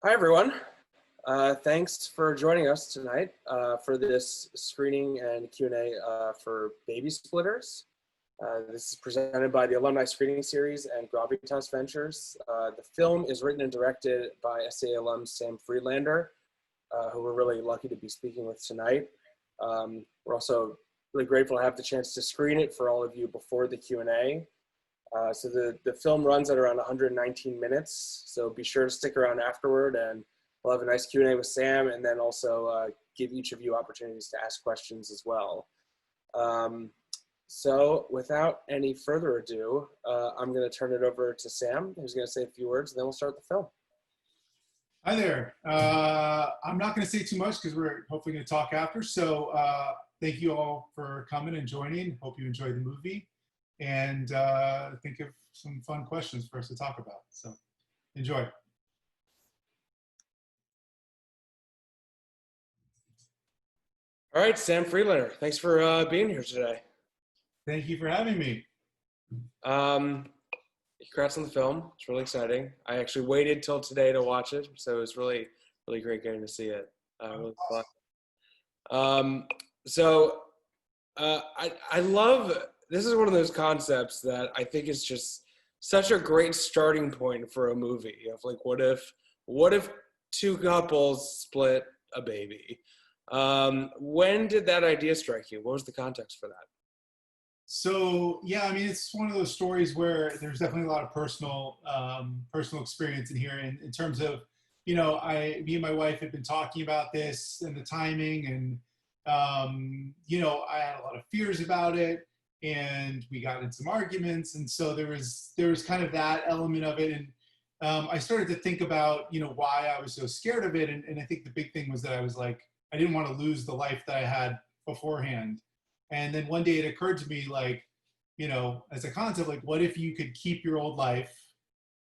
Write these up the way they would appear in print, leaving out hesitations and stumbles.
Hi, everyone. Thanks for joining us tonight for this screening and Q&A for Baby Splitters. This is presented by the Alumni Screening Series and Gravitas Ventures. The film is written and directed by SCA alum Sam Friedlander, who we're really lucky to be speaking with tonight. We're also really grateful to have the chance to screen it for all of you before the Q&A. So the film runs at around 119 minutes, so be sure to stick around afterward and we'll have a nice Q&A with Sam and then also give each of you opportunities to ask questions as well. So without any further ado, I'm going to turn it over to Sam, who's going to say a few words, and then we'll start the film. Hi there. I'm not going to say too much because we're hopefully going to talk after. So thank you all for coming and joining. Hope you enjoyed the movie. And think of some fun questions for us to talk about. So enjoy. All right, Sam Friedlander, thanks for being here today. Thank you for having me. Congrats on the film. It's really exciting. I actually waited till today to watch it, so it was really great getting to see it. Really fun. I love. This is one of those concepts that I think is just such a great starting point for a movie of like, what if two couples split a baby? When did that idea strike you? What was the context for that? So yeah, I mean, it's one of those stories where there's definitely a lot of personal experience in here in terms of, you know, me and my wife had been talking about this and the timing, and you know, I had a lot of fears about it. And we got in some arguments, and so there was kind of that element of it, and I started to think about, you know, why I was so scared of it, and I think the big thing was that I was like, I didn't want to lose the life that I had beforehand, and then one day it occurred to me, like, you know, as a concept, like, what if you could keep your old life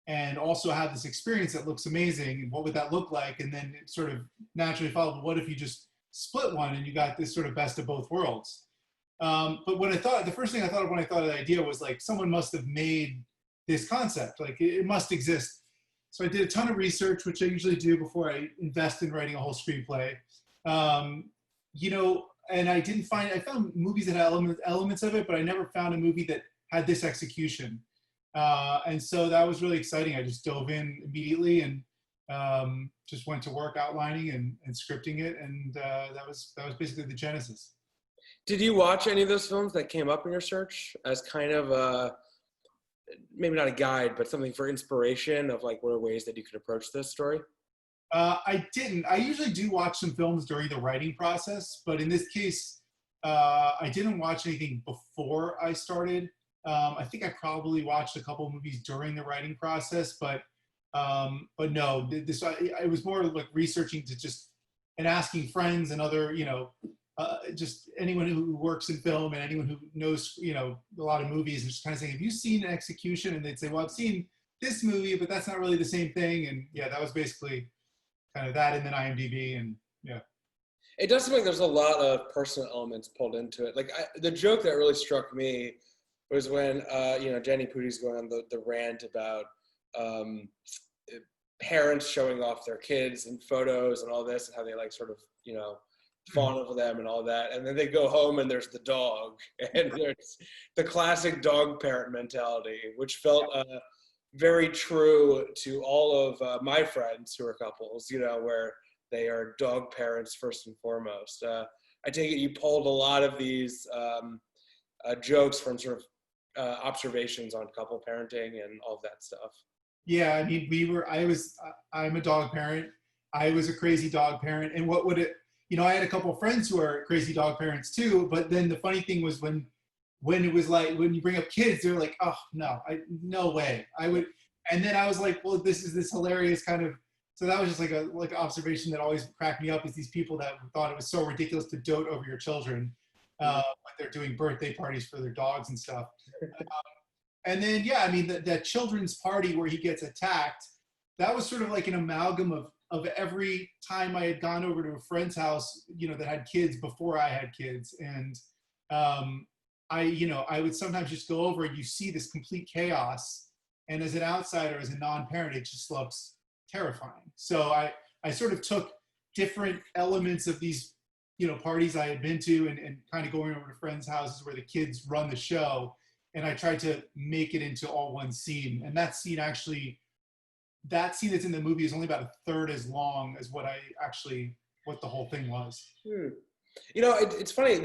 and also have this experience that looks amazing, and what would that look like? And then it sort of naturally followed, what if you just split one and you got this sort of best of both worlds? But when the first thing I thought of when I thought of the idea was like, someone must have made this concept, like it must exist. So I did a ton of research, which I usually do before I invest in writing a whole screenplay. You know, and I found movies that had elements of it, but I never found a movie that had this execution. And so that was really exciting. I just dove in immediately and just went to work outlining and scripting it. And that was basically the genesis. Did you watch any of those films that came up in your search as kind of a, maybe not a guide, but something for inspiration of like, what are ways that you could approach this story? I didn't. I usually do watch some films during the writing process, but in this case, I didn't watch anything before I started. I think I probably watched a couple of movies during the writing process, but no, I was more like researching and asking friends and other, you know, just anyone who works in film and anyone who knows, you know, a lot of movies, and just kind of saying, have you seen Execution? And they'd say, well, I've seen this movie, but that's not really the same thing. And yeah, that was basically kind of that, and then IMDb, and yeah. It does seem like there's a lot of personal elements pulled into it. Like the joke that really struck me was when, you know, Jenny Pooty's going on the rant about parents showing off their kids and photos and all this, and how they like sort of, you know, fawn over them and all that, and then they go home and there's the dog, and there's the classic dog parent mentality, which felt very true to all of my friends who are couples, you know, where they are dog parents first and foremost. I take it you pulled a lot of these jokes from sort of observations on couple parenting and all of that stuff. Yeah, I mean, I'm a dog parent. I was a crazy dog parent, and you know, I had a couple of friends who are crazy dog parents too, but then the funny thing was when it was like, when you bring up kids, they're like, oh, no way. And then I was like, well, this is this hilarious kind of, so that was just like an observation that always cracked me up, is these people that thought it was so ridiculous to dote over your children when they're doing birthday parties for their dogs and stuff. And then, yeah, I mean, that children's party where he gets attacked, that was sort of like an amalgam of every time I had gone over to a friend's house, you know, that had kids before I had kids. And I would sometimes just go over and you see this complete chaos. And as an outsider, as a non-parent, it just looks terrifying. So I sort of took different elements of these, parties I had been to and kind of going over to friends' houses where the kids run the show. And I tried to make it into all one scene. And that scene that's in the movie is only about a third as long as what the whole thing was. It's funny.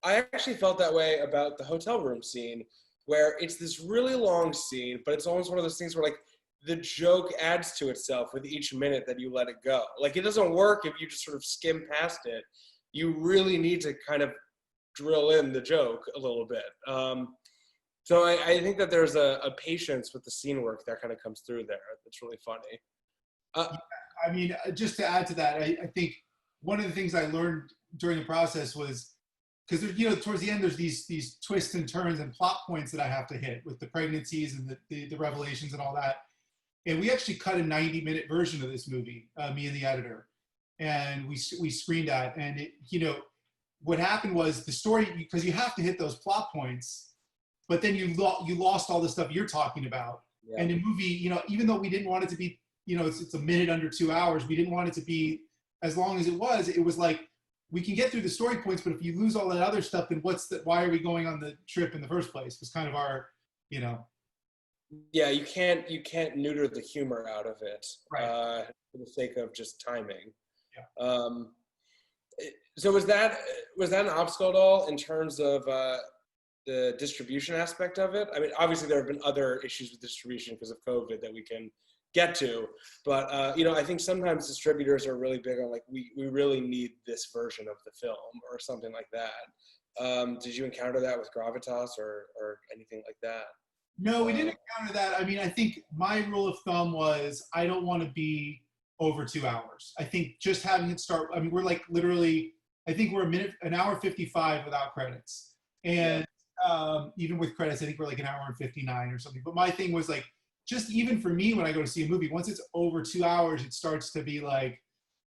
I actually felt that way about the hotel room scene, where it's this really long scene, but it's almost one of those things where like the joke adds to itself with each minute that you let it go. Like, it doesn't work if you just sort of skim past it. You really need to kind of drill in the joke a little bit. So I think that there's a patience with the scene work that kind of comes through there. That's really funny. I mean, just to add to that, I think one of the things I learned during the process was, because towards the end there's these twists and turns and plot points that I have to hit with the pregnancies and the revelations and all that. And we actually cut a 90-minute version of this movie, me and the editor, and we screened that. And what happened was the story, because you have to hit those plot points, but then you lost all the stuff you're talking about. Yeah. And the movie, even though we didn't want it to be, it's a minute under 2 hours, we didn't want it to be as long as it was like, we can get through the story points, but if you lose all that other stuff, then why are we going on the trip in the first place? Was kind of our, Yeah, you can't neuter the humor out of it, right, for the sake of just timing. Yeah. So was that an obstacle at all in terms of the distribution aspect of it? I mean, obviously there have been other issues with distribution because of COVID that we can get to, but I think sometimes distributors are really big on like, we really need this version of the film or something like that. Did you encounter that with Gravitas or anything like that? No, we didn't encounter that. I mean, I think my rule of thumb was I don't want to be over 2 hours. I think just having it start, I mean, we're like literally, I think we're an hour 55 without credits. And even with credits, I think we're like an hour and 59 or something. But my thing was like, just even for me, when I go to see a movie, once it's over 2 hours, it starts to be like,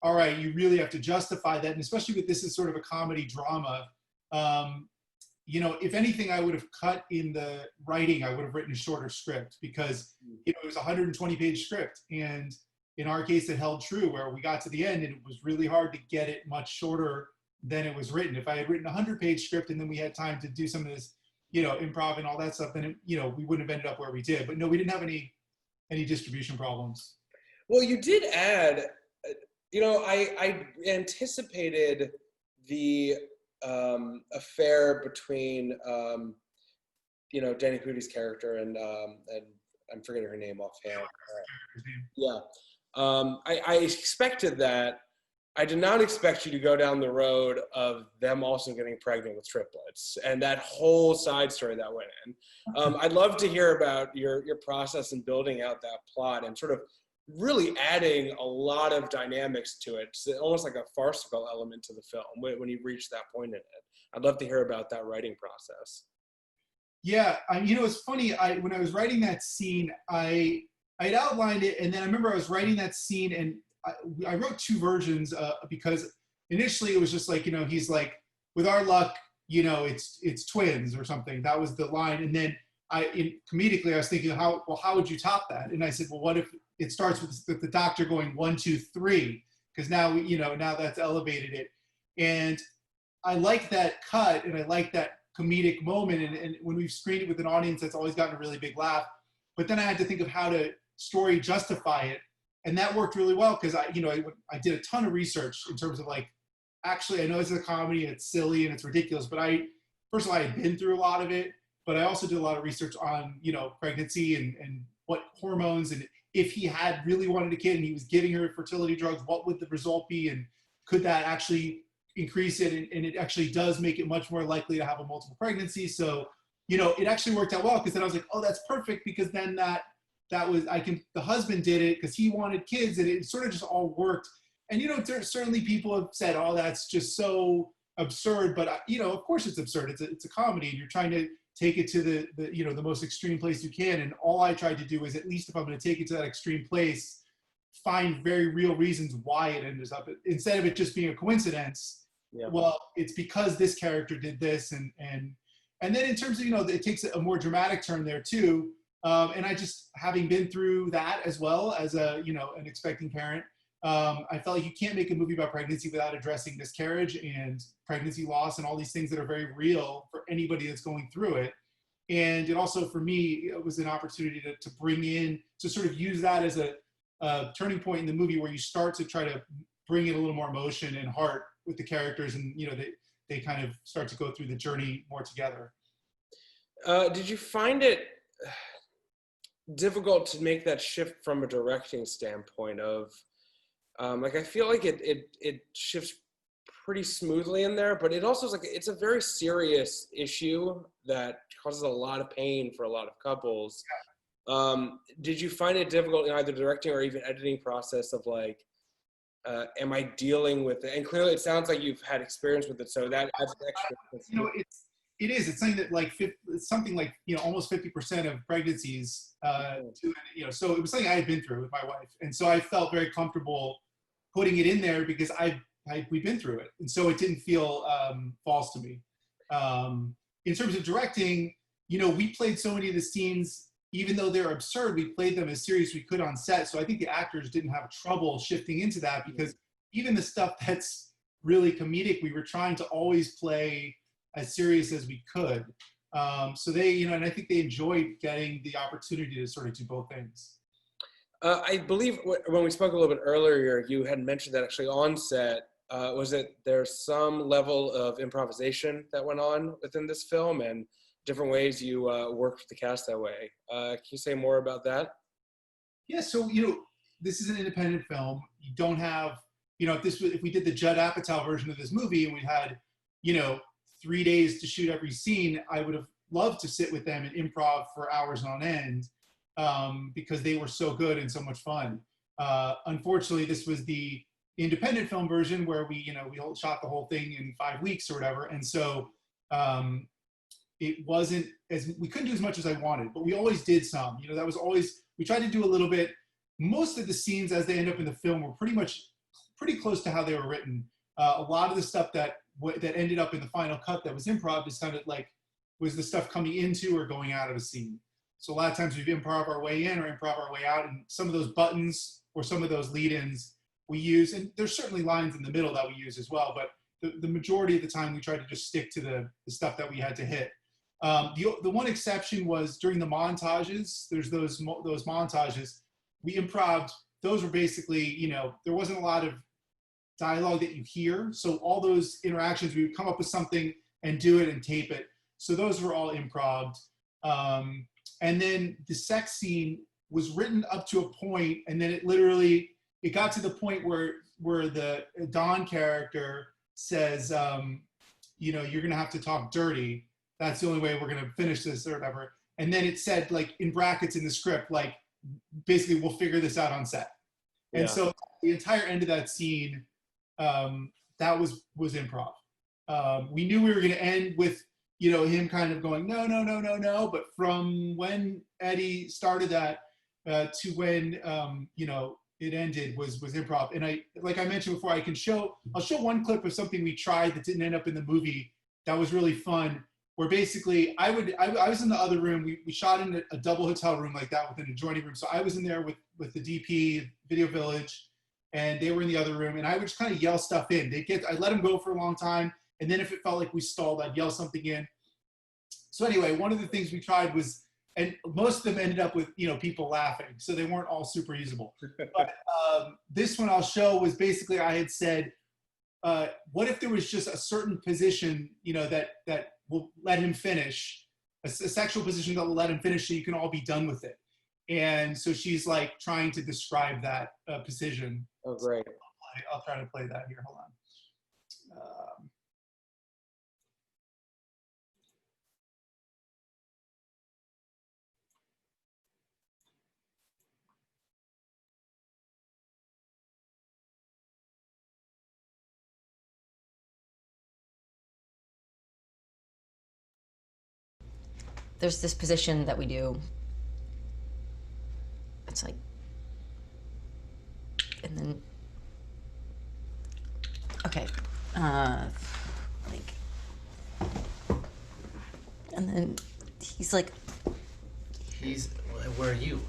all right, you really have to justify that. And especially with this is sort of a comedy drama. If anything, I would have cut in the writing, I would have written a shorter script because, it was a 120-page script. And in our case, it held true where we got to the end and it was really hard to get it much shorter than it was written. If I had written a 100-page script and then we had time to do some of this, improv and all that stuff, then, we wouldn't have ended up where we did. But no, we didn't have any distribution problems. Well, you did add, I anticipated the affair between Danny Pudi's character and I'm forgetting her name offhand. Yeah, I expected that. I did not expect you to go down the road of them also getting pregnant with triplets and that whole side story that went in. I'd love to hear about your process in building out that plot and sort of really adding a lot of dynamics to it. It's almost like a farcical element to the film when you reach that point in it. I'd love to hear about that writing process. Yeah, it's funny. When I was writing that scene, I'd outlined it, and then I remember I was writing that scene, and I wrote two versions because initially it was just like, he's like, with our luck, it's twins or something. That was the line, and then comedically I was thinking, how would you top that? And I said, well, what if it starts with the doctor going 1, 2, 3? Because now now that's elevated it, and I like that cut, and I like that comedic moment, and when we've screened it with an audience, that's always gotten a really big laugh. But then I had to think of how to story justify it, and that worked really well because I did a ton of research in terms of like, actually I know it's a comedy and it's silly and it's ridiculous, but first of all I had been through a lot of it, but I also did a lot of research on pregnancy and what hormones, and if he had really wanted a kid and he was giving her fertility drugs, what would the result be, and could that actually increase it, and it actually does make it much more likely to have a multiple pregnancy. So it actually worked out well because then I was like, oh, that's perfect, because then the husband did it because he wanted kids, and it sort of just all worked. And certainly people have said, oh, that's just so absurd, but of course it's absurd. It's a comedy, and you're trying to take it to the most extreme place you can. And all I tried to do is, at least if I'm going to take it to that extreme place, find very real reasons why it ended up, instead of it just being a coincidence. Yeah. Well, it's because this character did this, and then in terms of it takes a more dramatic turn there too. And I just, having been through that as well as a, an expecting parent, I felt like you can't make a movie about pregnancy without addressing miscarriage and pregnancy loss and all these things that are very real for anybody that's going through it. And it also, for me, it was an opportunity to bring in, to sort of use that as a turning point in the movie where you start to try to bring in a little more emotion and heart with the characters, and they kind of start to go through the journey more together. Did you find it difficult to make that shift from a directing standpoint of, like, I feel like it shifts pretty smoothly in there, but it also is like, it's a very serious issue that causes a lot of pain for a lot of couples. Did you find it difficult in either directing or even editing process of like, am I dealing with it? And clearly it sounds like you've had experience with it, so that adds extra. It is. It's something that like it's something like almost 50% of pregnancies. So it was something I had been through with my wife, and so I felt very comfortable putting it in there because we've been through it, and so it didn't feel false to me. In terms of directing, we played so many of the scenes, even though they're absurd, we played them as serious as we could on set. So I think the actors didn't have trouble shifting into that, because even the stuff that's really comedic, we were trying to always play as serious as we could. So they, and I think they enjoyed getting the opportunity to sort of do both things. I believe when we spoke a little bit earlier, you had mentioned that actually on set, was it there's some level of improvisation that went on within this film and different ways you worked with the cast that way. Can you say more about that? Yeah, so, this is an independent film. You don't have, if we did the Judd Apatow version of this movie and we had, 3 days to shoot every scene, I would have loved to sit with them and improv for hours on end, because they were so good and so much fun. Unfortunately, this was the independent film version where we shot the whole thing in 5 weeks or whatever. And so it wasn't we couldn't do as much as I wanted, but we always did some, that was always, we tried to do a little bit. Most of the scenes as they end up in the film were pretty close to how they were written. A lot of the stuff that ended up in the final cut that was improv is kind of like, was the stuff coming into or going out of a scene. So a lot of times we've improv our way in or improv our way out, and some of those buttons or some of those lead-ins we use, and there's certainly lines in the middle that we use as well, but the majority of the time we try to just stick to the stuff that we had to hit. The one exception was during the montages. There's those montages. We improv'd. Those were basically, there wasn't a lot of dialogue that you hear. So all those interactions, we would come up with something and do it and tape it. So those were all improv'd. And then the sex scene was written up to a point, and then it got to the point where the Don character says, you're gonna have to talk dirty. That's the only way we're gonna finish this or whatever. And then it said, like, in brackets in the script, like, basically we'll figure this out on set. And so the entire end of that scene, that was improv. We knew we were gonna end with, him kind of going, no, no, no, no, no. But from when Eddie started that to when, it ended was improv. And like I mentioned before, I'll show one clip of something we tried that didn't end up in the movie that was really fun, where basically I was in the other room. We shot in a double hotel room like that with an adjoining room. So I was in there with the DP, Video Village, and they were in the other room, and I would just kind of yell stuff in. I let them go for a long time, and then if it felt like we stalled, I'd yell something in. So anyway, one of the things we tried was, and most of them ended up with, people laughing, so they weren't all super usable. But this one I'll show was basically, I had said, what if there was just a certain position, that will let him finish, a sexual position that will let him finish so you can all be done with it. And so she's like trying to describe that position. Oh, great. So I'll try to play that here, hold on. There's this position that we do. It's like, and then, okay, and then he's like, where are you?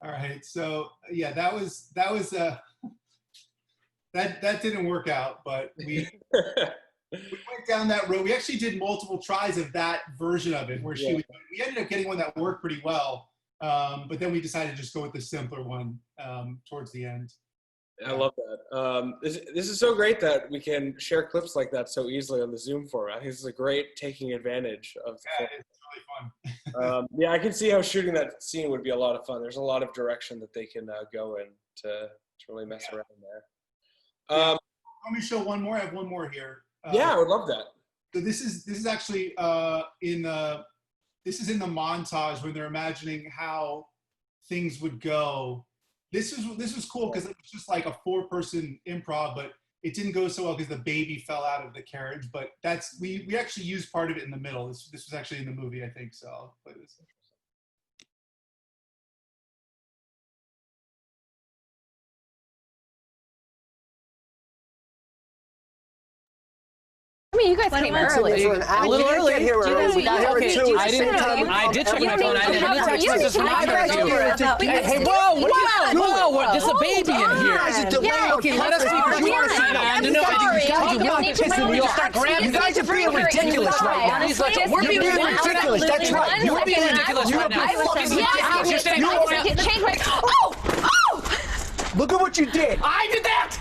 All right, so yeah, that didn't work out, but we went down that road. We actually did multiple tries of that version of it, where we ended up getting one that worked pretty well, but then we decided to just go with the simpler one towards the end. I love that. This is so great that we can share clips like that so easily on the Zoom format. I think this is a great taking advantage of the Yeah, it's really fun. yeah, I can see how shooting that scene would be a lot of fun. There's a lot of direction that they can go in to really mess around there. Let me show one more. I have one more here. Yeah, I would love that. So this is actually in the montage when they're imagining how things would go. This was cool because it was just like a 4-person improv, but it didn't go so well because the baby fell out of the carriage. But we actually used part of it in the middle. This was actually in the movie, I think. So I'll play this. I mean, you guys came early. A little early. We got here at 2 at the same time. I did check my phone. I didn't text message from you. Hey, whoa! There's a baby in here. Okay, let us speak. You want to sit down? No, You guys are being ridiculous right now. We're being ridiculous. That's right. You're being ridiculous right now. You're saying, oh! Look at what you did. I did that!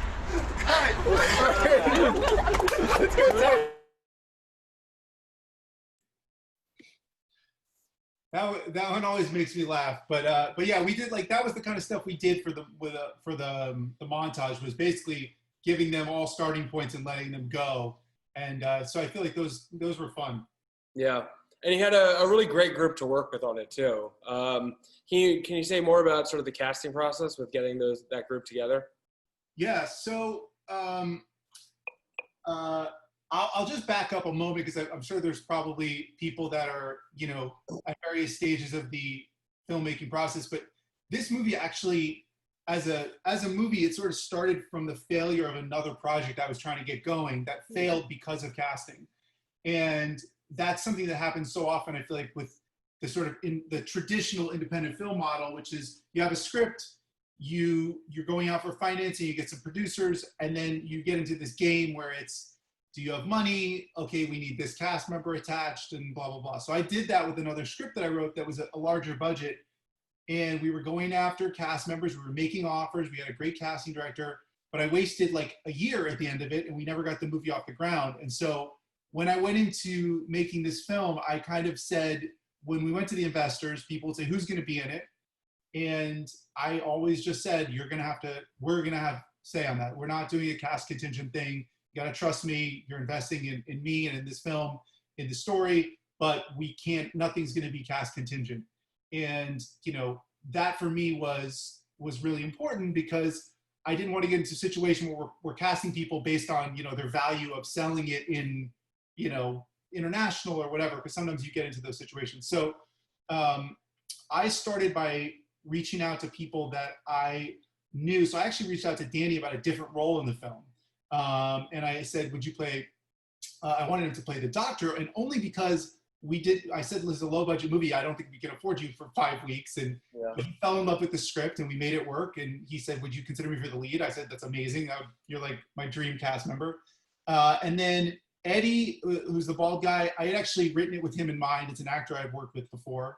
That one always makes me laugh, but yeah, we did that was the kind of stuff we did for the montage, was basically giving them all starting points and letting them go, and so I feel like those were fun. Yeah, and he had a really great group to work with on it too. Can you say more about sort of the casting process with getting that group together? Yeah, so I'll just back up a moment because I'm sure there's probably people that are, at various stages of the filmmaking process. But this movie actually, as a movie, it sort of started from the failure of another project I was trying to get going that failed because of casting. And that's something that happens so often, I feel like, with the sort of in the traditional independent film model, which is you have a script, you're going out for financing, you get some producers, and then you get into this game where it's, do you have money? Okay, we need this cast member attached and blah, blah, blah. So I did that with another script that I wrote that was a larger budget. And we were going after cast members. We were making offers. We had a great casting director, but I wasted like a year at the end of it and we never got the movie off the ground. And so when I went into making this film, I kind of said, when we went to the investors, people would say, who's going to be in it? And I always just said, we're going to have say on that. We're not doing a cast contingent thing. You got to trust me. You're investing in me and in this film, in the story, but nothing's going to be cast contingent. And, that for me was really important because I didn't want to get into a situation where we're casting people based on, their value of selling it in, international or whatever, because sometimes you get into those situations. So I started by reaching out to people that I knew. So I actually reached out to Danny about a different role in the film. And I said, would you play, I wanted him to play the doctor, and only because I said, this is a low budget movie. I don't think we can afford you for 5 weeks. And he fell in love with the script and we made it work. And he said, would you consider me for the lead? I said, that's amazing. You're like my dream cast member. And then Eddie, who's the bald guy, I had actually written it with him in mind. It's an actor I've worked with before.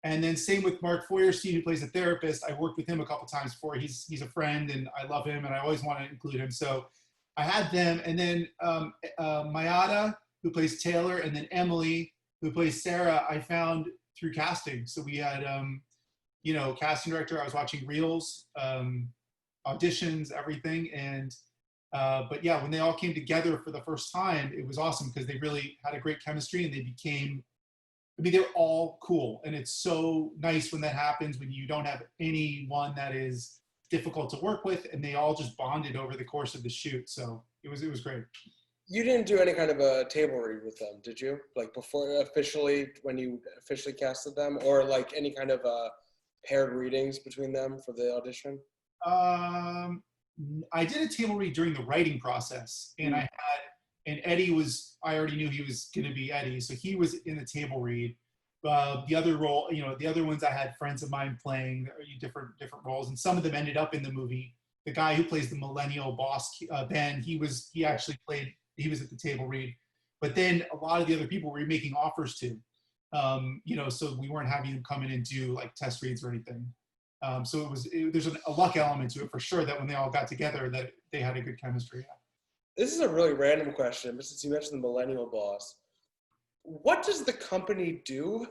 And then same with Mark Feuerstein, who plays a therapist. I worked with him a couple times before. He's a friend and I love him and I always want to include him. So I had them. And then Mayada, who plays Taylor, and then Emily, who plays Sarah, I found through casting. So we had, casting director. I was watching reels, auditions, everything. And, but yeah, when they all came together for the first time, it was awesome because they really had a great chemistry and they became, they're all cool. And it's so nice when that happens, when you don't have anyone that is difficult to work with and they all just bonded over the course of the shoot. So it was great. You didn't do any kind of a table read with them, did you? Like before when you officially casted them, or like any kind of paired readings between them for the audition? I did a table read during the writing process, and and Eddie was, I already knew he was going to be Eddie, so he was in the table read. The other role, the other ones I had friends of mine playing different roles, and some of them ended up in the movie. The guy who plays the millennial boss, Ben, he was at the table read. But then a lot of the other people were making offers to, so we weren't having them come in and do like test reads or anything. So there's a luck element to it for sure, that when they all got together that they had a good chemistry. This is a really random question, but since you mentioned the millennial boss, what does the company do?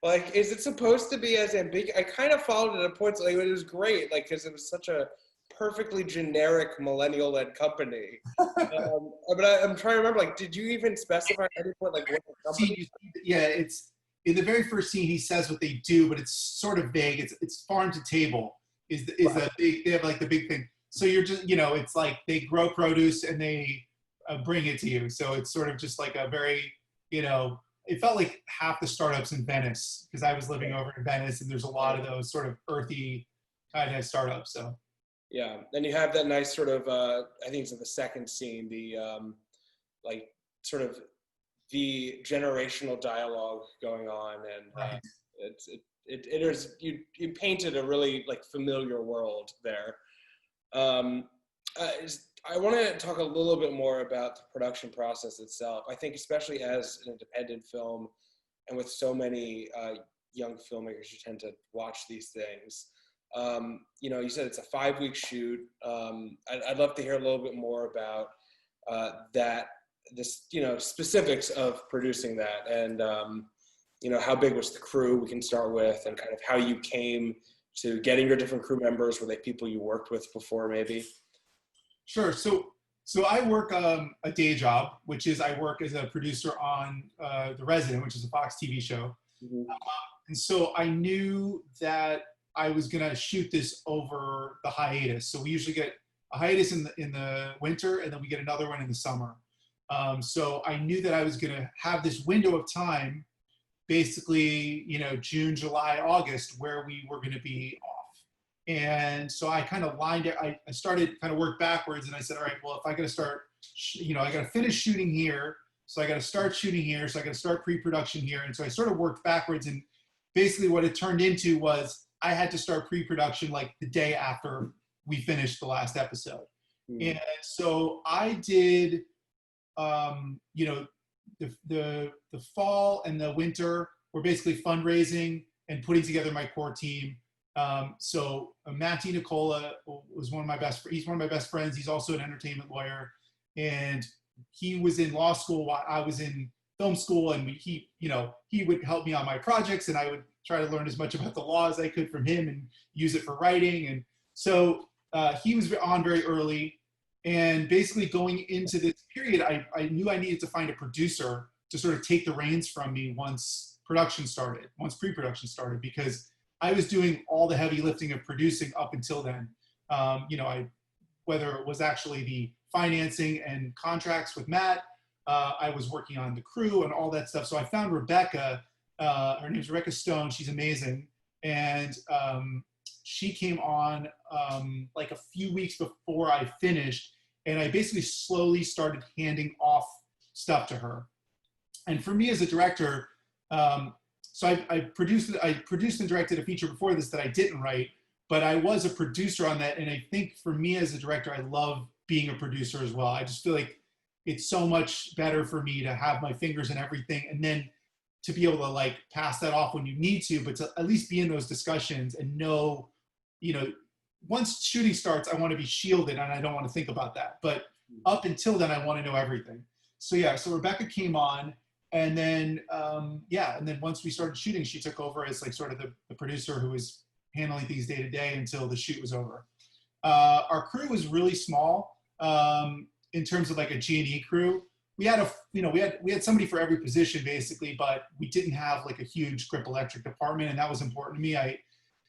Like, is it supposed to be as ambiguous? I kind of followed it at points, like, it was great, like, because it was such a perfectly generic millennial-led company. But I'm trying to remember, like, did you even specify at any point, like, what the company? Yeah, it's in the very first scene. He says what they do, but it's sort of vague. It's farm to table Right. they have like the big thing. So you're just, it's like they grow produce and they bring it to you. So it's sort of just like a very, it felt like half the startups in Venice, because I was living over in Venice, and there's a lot of those sort of earthy kind of startups. So. Yeah, and you have that nice sort of, I think it's in the second scene, the like sort of the generational dialogue going on, and Right. it is, you painted a really like familiar world there. I want to talk a little bit more about the production process itself. I think especially as an independent film, and with so many young filmmakers, you tend to watch these things. You said it's a 5-week shoot. I'd love to hear a little bit more about specifics of producing that, and how big was the crew, we can start with, and kind of how you came to getting your different crew members. Were they people you worked with before, maybe? Sure. So I work a day job, which is I work as a producer on The Resident, which is a Fox TV show. Mm-hmm. And so I knew that I was gonna shoot this over the hiatus. So we usually get a hiatus in the winter, and then we get another one in the summer. So I knew that I was gonna have this window of time, basically, June, July, August, where we were gonna be off. And so I kind of lined it. I started kind of work backwards, and I said, all right, well, if I got to start, I got to finish shooting here. So I got to start shooting here. So I got to start pre-production here. And so I sort of worked backwards. And basically what it turned into was I had to start pre-production like the day after we finished the last episode. Mm. And so I did, the fall and the winter were basically fundraising and putting together my core team. So Matty Nicola was he's one of my best friends. He's also an entertainment lawyer, and he was in law school while I was in film school, and he would help me on my projects, and I would try to learn as much about the law as I could from him and use it for writing. And so he was on very early, and basically going into this period, I knew I needed to find a producer to sort of take the reins from me once pre-production started, because I was doing all the heavy lifting of producing up until then. Whether it was actually the financing and contracts with Matt, I was working on the crew and all that stuff. So I found Rebecca, her name's Rebecca Stone, she's amazing. And she came on like a few weeks before I finished, and I basically slowly started handing off stuff to her. And for me as a director, so I produced and directed a feature before this that I didn't write, but I was a producer on that. And I think for me as a director, I love being a producer as well. I just feel like it's so much better for me to have my fingers in everything, and then to be able to like pass that off when you need to, but to at least be in those discussions and know, once shooting starts, I want to be shielded and I don't want to think about that. But up until then, I want to know everything. So yeah, so Rebecca came on. And then, and then once we started shooting, she took over as like sort of the producer who was handling things day to day until the shoot was over. Our crew was really small in terms of like a G&E crew. We had we had somebody for every position basically, but we didn't have like a huge grip electric department, and that was important to me.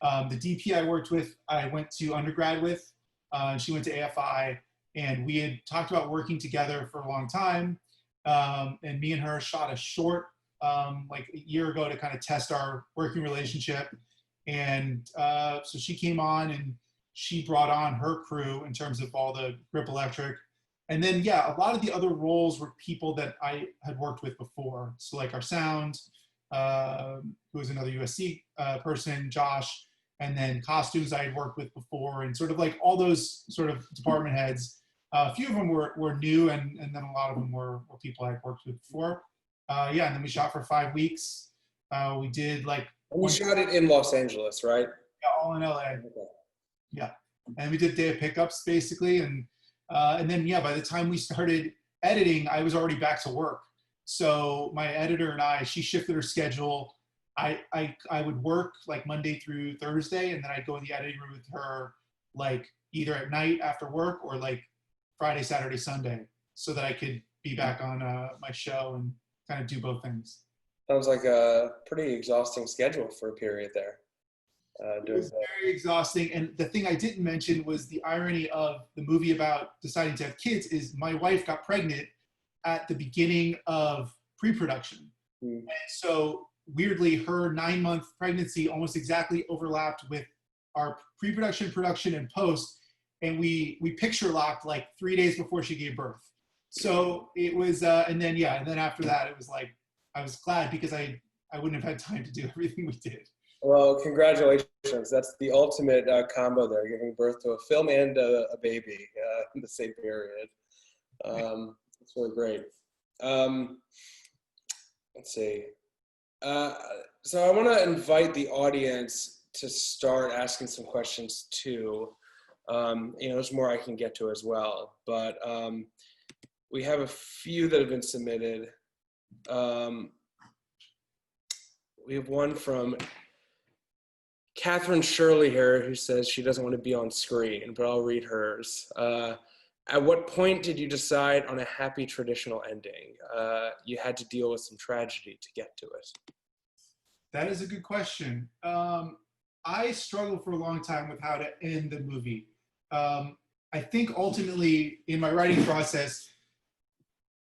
The DP I worked with, I went to undergrad with, she went to AFI, and we had talked about working together for a long time. And me and her shot a short like a year ago to kind of test our working relationship. And so she came on and she brought on her crew in terms of all the grip electric. And then, yeah, a lot of the other roles were people that I had worked with before. So like our sound, who was another USC person, Josh, and then costumes I had worked with before, and sort of like all those sort of department heads. A few of them were new, and then a lot of them were people I had worked with before. Yeah, and then we shot for 5 weeks. We did like... We shot it in Los Angeles, right? Yeah, all in LA. Okay. Yeah, and we did day of pickups basically, and then yeah, by the time we started editing, I was already back to work. So my editor and she shifted her schedule. I would work like Monday through Thursday, and then I'd go in the editing room with her like either at night after work or like Friday, Saturday, Sunday, so that I could be back on my show and kind of do both things. Sounds like a pretty exhausting schedule for a period there. It was very exhausting. And the thing I didn't mention was the irony of the movie about deciding to have kids is my wife got pregnant at the beginning of pre-production. And so weirdly, her 9-month pregnancy almost exactly overlapped with our pre-production, production, and post. And we picture locked like 3 days before she gave birth. So it was, and then after that, it was like, I was glad because I wouldn't have had time to do everything we did. Well, congratulations. That's the ultimate combo there, giving birth to a film and a baby in the same period. It's really great. Let's see. So I want to invite the audience to start asking some questions too. There's more I can get to as well, but we have a few that have been submitted. We have one from Catherine Shirley here, who says she doesn't want to be on screen, but I'll read hers. At what point did you decide on a happy traditional ending? You had to deal with some tragedy to get to it. That is a good question. I struggled for a long time with how to end the movie. I think ultimately in my writing process,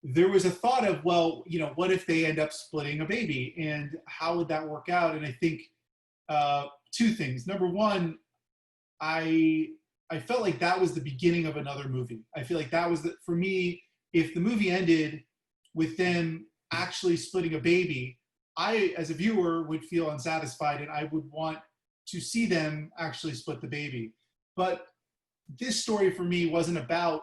there was a thought of, well, what if they end up splitting a baby, and how would that work out? And I think two things. Number one, I felt like that was the beginning of another movie. I feel like that was for me, if the movie ended with them actually splitting a baby, I, as a viewer, would feel unsatisfied, and I would want to see them actually split the baby. But this story for me wasn't about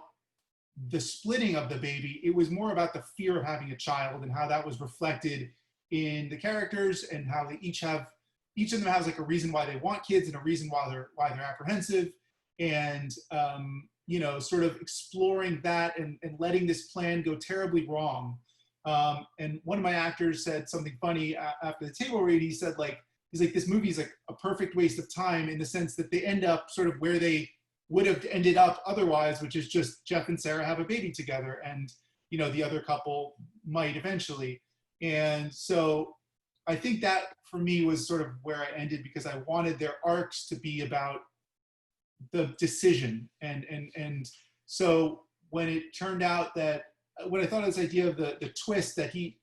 the splitting of the baby. It was more about the fear of having a child and how that was reflected in the characters, and how they each of them has like a reason why they want kids and a reason why they're apprehensive, and sort of exploring that and letting this plan go terribly wrong. And one of my actors said something funny after the table read. He said he's like, this movie is like a perfect waste of time, in the sense that they end up sort of where they would have ended up otherwise, which is just Jeff and Sarah have a baby together, and the other couple might eventually. And so I think that for me was sort of where I ended, because I wanted their arcs to be about the decision. And so when it turned out that, when I thought of this idea of the twist that he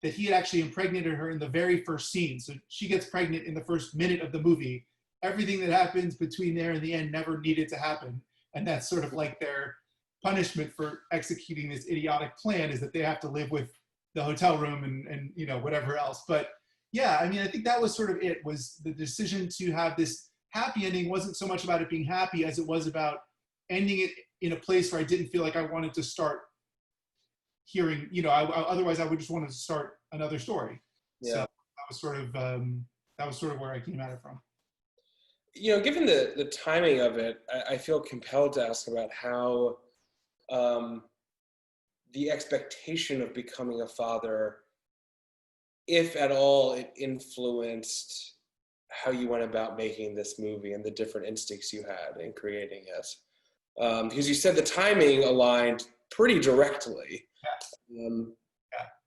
had actually impregnated her in the very first scene, so she gets pregnant in the first minute of the movie, everything that happens between there and the end never needed to happen. And that's sort of like their punishment for executing this idiotic plan, is that they have to live with the hotel room and whatever else. But yeah, I mean, I think that was sort of it, was the decision to have this happy ending wasn't so much about it being happy as it was about ending it in a place where I didn't feel like I wanted to start hearing, otherwise I would just want to start another story. Yeah. So that was sort of where I came at it from. Given the timing of it, I feel compelled to ask about how the expectation of becoming a father, if at all, it influenced how you went about making this movie and the different instincts you had in creating it. Because you said the timing aligned pretty directly. Yeah.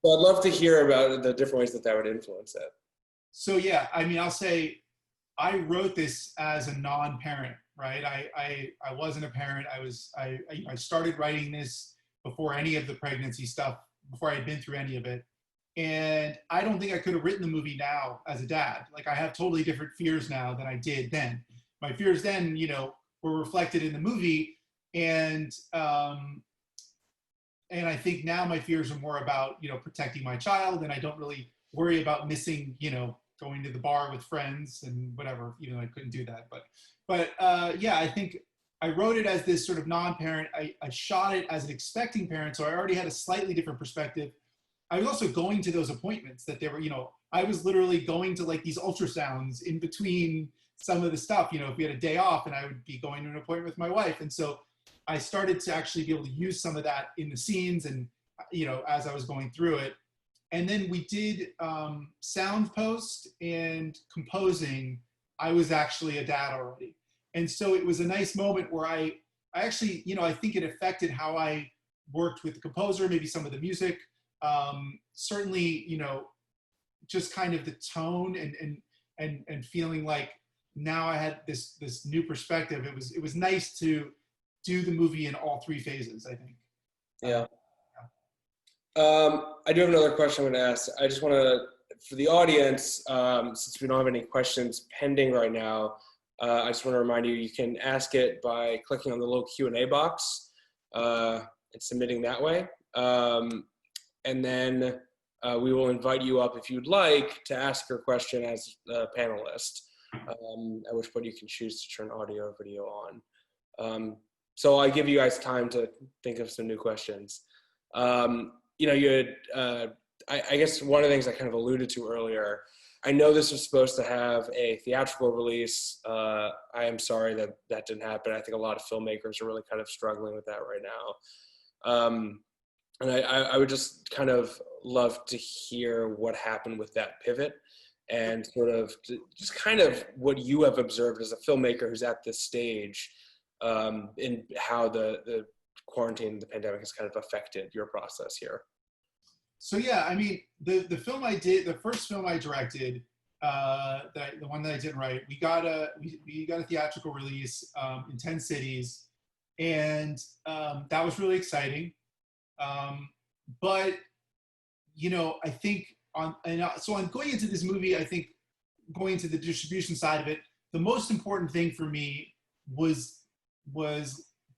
So I'd love to hear about the different ways that would influence it. So yeah, I mean, I'll say, I wrote this as a non-parent, right? I wasn't a parent. I started writing this before any of the pregnancy stuff, before I had been through any of it. And I don't think I could have written the movie now as a dad. Like, I have totally different fears now than I did then. My fears then, you know, were reflected in the movie. And I think now my fears are more about, you know, protecting my child, and I don't really worry about missing, you know, going to the bar with friends and whatever, even though I couldn't do that. But yeah, I think I wrote it as this sort of non-parent. I shot it as an expecting parent, so I already had a slightly different perspective. I was also going to those appointments that they were, you know, I was literally going to like these ultrasounds in between some of the stuff, you know, if we had a day off, and I would be going to an appointment with my wife. And so I started to actually be able to use some of that in the scenes and, you know, as I was going through it. And then we did sound post and composing. I was actually a dad already. And so it was a nice moment where I actually, you know, I think it affected how I worked with the composer, maybe some of the music. Certainly, you know, just kind of the tone and feeling like now I had this new perspective. It was nice to do the movie in all three phases, I think. Yeah. I do have another question I'm going to ask. I just want to, for the audience, since we don't have any questions pending right now, I just want to remind you, you can ask it by clicking on the little Q&A box and submitting that way. And then we will invite you up if you'd like to ask your question as a panelist, at which point you can choose to turn audio or video on. So I give you guys time to think of some new questions. You know, you had, I guess one of the things I kind of alluded to earlier, I know this was supposed to have a theatrical release. I am sorry that that didn't happen. I think a lot of filmmakers are really kind of struggling with that right now. And I would just kind of love to hear what happened with that pivot and sort of just kind of what you have observed as a filmmaker who's at this stage, in how the quarantine, the pandemic has kind of affected your process here. So yeah, I mean, the film I did, the first film I directed, the one that I didn't write, we got a theatrical release in 10 cities, and that was really exciting. But you know, I think so I'm going into this movie, I think going into the distribution side of it, the most important thing for me was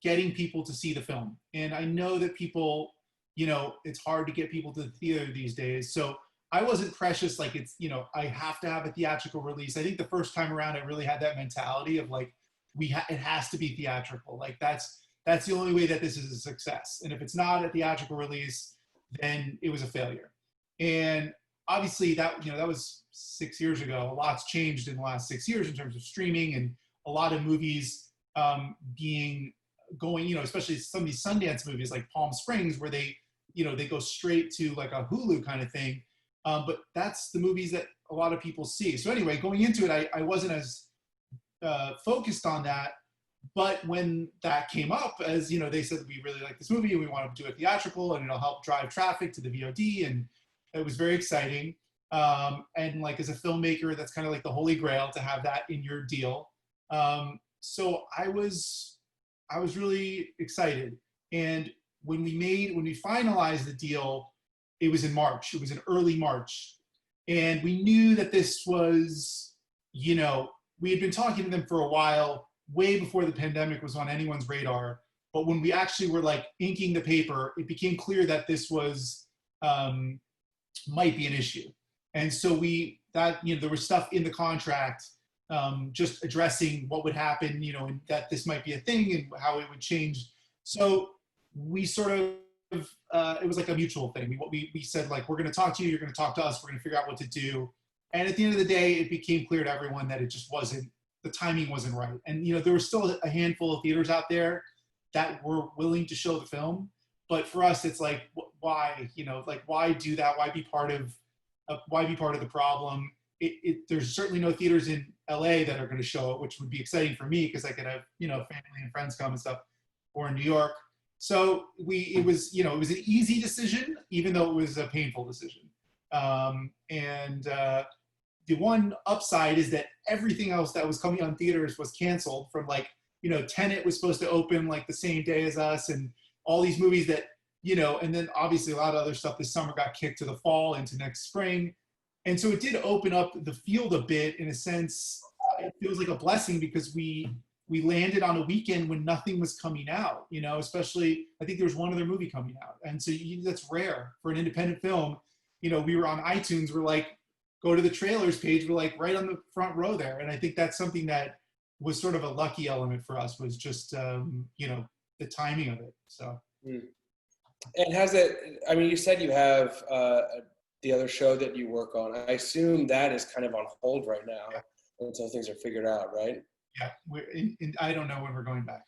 getting people to see the film. And I know that people, you know, it's hard to get people to the theater these days. So I wasn't precious, like it's, you know, I have to have a theatrical release. I think the first time around, I really had that mentality of like, it has to be theatrical. Like that's the only way that this is a success. And if it's not a theatrical release, then it was a failure. And obviously that, you know, that was 6 years ago. A lot's changed in the last 6 years in terms of streaming, and a lot of movies going, you know, especially some of these Sundance movies like Palm Springs, where they, you know, they go straight to like a Hulu kind of thing. But that's the movies that a lot of people see. So anyway, going into it, I wasn't as focused on that. But when that came up, as you know, they said, we really like this movie and we want to do a theatrical and it'll help drive traffic to the VOD. And it was very exciting. And like as a filmmaker, that's kind of like the holy grail to have that in your deal. So I was really excited. And when we finalized the deal, it was in March. It was in early March. And we knew that this was, you know, we had been talking to them for a while, way before the pandemic was on anyone's radar. But when we actually were like inking the paper, it became clear that this was, might be an issue. And so you know, there was stuff in the contract just addressing what would happen, you know, and that this might be a thing and how it would change. So we sort of, it was like a mutual thing. We said, like, we're going to talk to you, you're going to talk to us, we're going to figure out what to do. And at the end of the day, it became clear to everyone that it just wasn't, the timing wasn't right. And, you know, there was still a handful of theaters out there that were willing to show the film. But for us, it's like, why, you know, like, why do that? Why be part of the problem? There's certainly no theaters in LA that are going to show it, which would be exciting for me because I could have, you know, family and friends come and stuff, or in New York. So it was, you know, it was an easy decision, even though it was a painful decision. The one upside is that everything else that was coming on theaters was canceled, from like, you know, Tenet was supposed to open like the same day as us, and all these movies that you know, and then obviously a lot of other stuff this summer got kicked to the fall into next spring. And so it did open up the field a bit in a sense. It feels like a blessing because we landed on a weekend when nothing was coming out, you know, especially I think there was one other movie coming out. And so that's rare for an independent film. You know, we were on iTunes, we're like, go to the trailers page, we're like right on the front row there. And I think that's something that was sort of a lucky element for us, was just, you know, the timing of it, so. And has it, I mean, you said you have the other show that you work on. I assume that is kind of on hold right now until things are figured out, right? Yeah, I don't know when we're going back.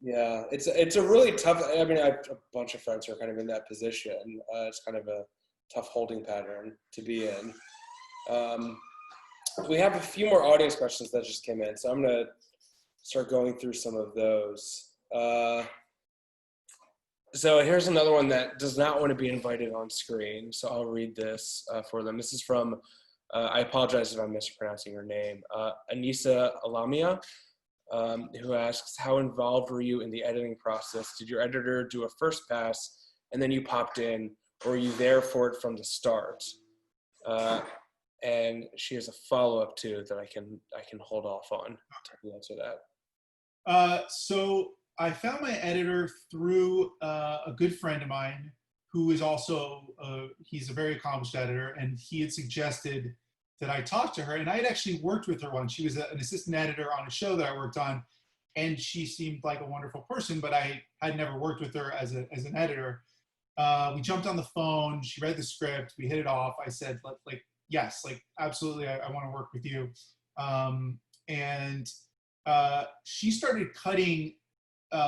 Yeah, it's a really tough, I mean, I have a bunch of friends who are kind of in that position. It's kind of a tough holding pattern to be in. We have a few more audience questions that just came in, so I'm gonna start going through some of those. So here's another one that does not want to be invited on screen, so I'll read this for them. This is from, I apologize if I'm mispronouncing her name, Anissa Alamia, who asks, how involved were you in the editing process? Did your editor do a first pass and then you popped in, or were you there for it from the start? And she has a follow-up too that I can hold off on to answer that. So I found my editor through a good friend of mine who is also, he's a very accomplished editor, and he had suggested that I talk to her. And I had actually worked with her once. She was an assistant editor on a show that I worked on, and she seemed like a wonderful person, but I had never worked with her as an editor. We jumped on the phone, she read the script, we hit it off. I said, like, yes, like, absolutely, I want to work with you. And she started cutting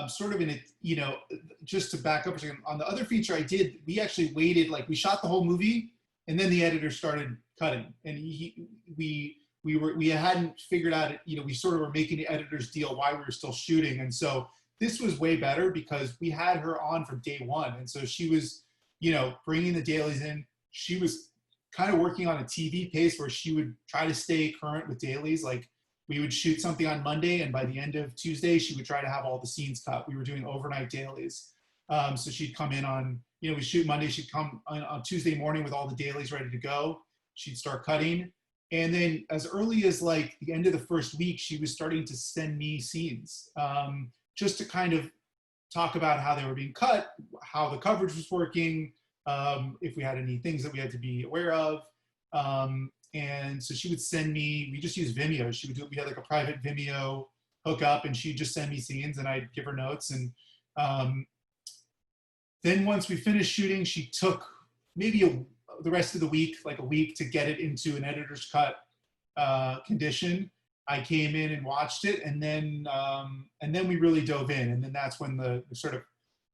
sort of in a, you know, just to back up a second, on the other feature I did, we actually waited, like, we shot the whole movie, and then the editor started cutting. And we hadn't figured out, you know, we sort of were making the editor's deal while we were still shooting. And so this was way better because we had her on from day one. And so she was, you know, bringing the dailies in. She was kind of working on a TV pace where she would try to stay current with dailies. Like, we would shoot something on Monday, and by the end of Tuesday, she would try to have all the scenes cut. We were doing overnight dailies. So she'd come in on, you know, we shoot Monday, she'd come on Tuesday morning with all the dailies ready to go. She'd start cutting. And then as early as like the end of the first week, she was starting to send me scenes just to kind of talk about how they were being cut, how the coverage was working, if we had any things that we had to be aware of. And so she would send me, we just use Vimeo. She would do, we had like a private Vimeo hookup, and she'd just send me scenes and I'd give her notes. And then once we finished shooting, she took maybe the rest of the week, like a week, to get it into an editor's cut condition. I came in and watched it, and then we really dove in. And then that's when the sort of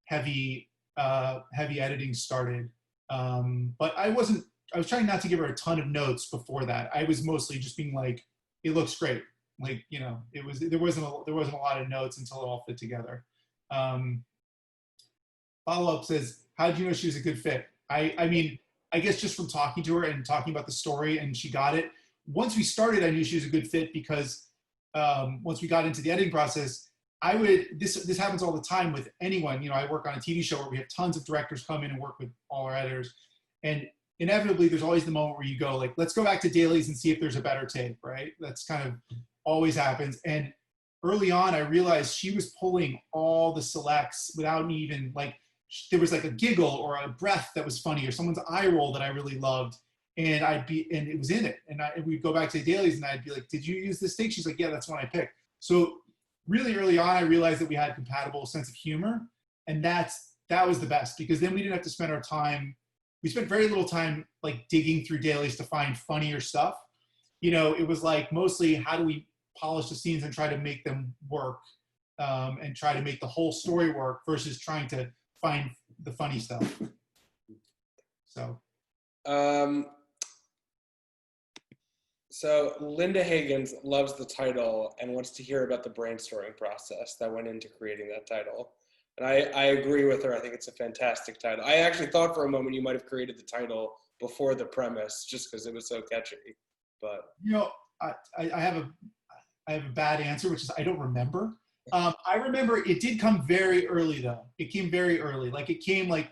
heavy editing started. But I was trying not to give her a ton of notes before that. I was mostly just being like, it looks great. Like, you know, there wasn't a lot of notes until it all fit together. Follow-up says, how did you know she was a good fit? I mean, I guess just from talking to her and talking about the story, and she got it. Once we started, I knew she was a good fit because once we got into the editing process, this happens all the time with anyone. You know, I work on a TV show where we have tons of directors come in and work with all our editors. And inevitably, there's always the moment where you go, like, let's go back to dailies and see if there's a better take, right? That's kind of always happens. And early on, I realized she was pulling all the selects without me even, like, there was like a giggle or a breath that was funny or someone's eye roll that I really loved. And it was in it. And we'd go back to the dailies and I'd be like, did you use this take? She's like, yeah, that's one I picked. So really early on, I realized that we had a compatible sense of humor. And that was the best, because then we didn't have to spend our time. We spent very little time like digging through dailies to find funnier stuff. You know, it was like mostly how do we polish the scenes and try to make them work and try to make the whole story work versus trying to find the funny stuff. So. So Linda Higgins loves the title and wants to hear about the brainstorming process that went into creating that title. And I agree with her. I think it's a fantastic title. I actually thought for a moment you might have created the title before the premise just because it was so catchy. But you know, I have a bad answer, which is I don't remember. I remember it did come very early though. It came very early. Like it came like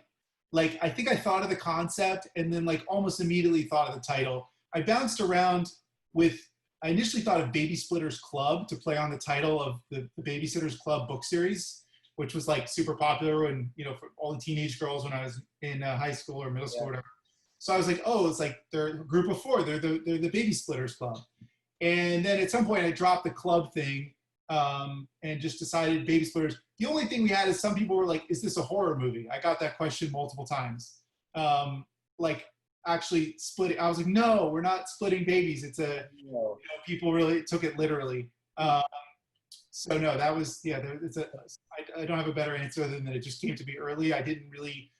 like, I think I thought of the concept and then like almost immediately thought of the title. I bounced around with, I initially thought of Baby Splitters Club to play on the title of the Babysitters Club book series, which was like super popular and, you know, for all the teenage girls when I was in high school or middle school or whatever. So I was like, oh, it's like they're a group of four. They're the Baby Splitters Club. And then at some point I dropped the club thing and just decided Baby Splitters. The only thing we had is some people were like, is this a horror movie? I got that question multiple times. Like actually splitting. I was like, no, we're not splitting babies. It's a, you know, people really took it literally. So no, that was, yeah, it's a, I don't have a better answer than that. It just came to me early. I didn't really,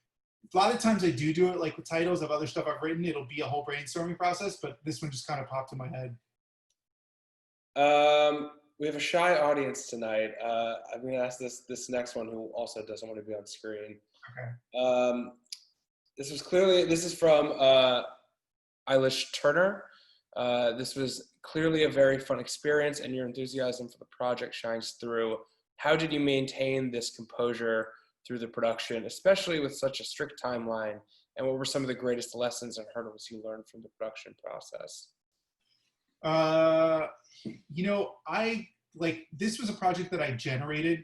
a lot of times I do it like with titles of other stuff I've written. It'll be a whole brainstorming process, but this one just kind of popped in my head. We have a shy audience tonight. I'm going to ask this next one who also doesn't want to be on screen. Okay. This is from Eilish Turner. This was clearly a very fun experience and your enthusiasm for the project shines through. How did you maintain this composure through the production, especially with such a strict timeline? And what were some of the greatest lessons and hurdles you learned from the production process? You know, this was a project that I generated,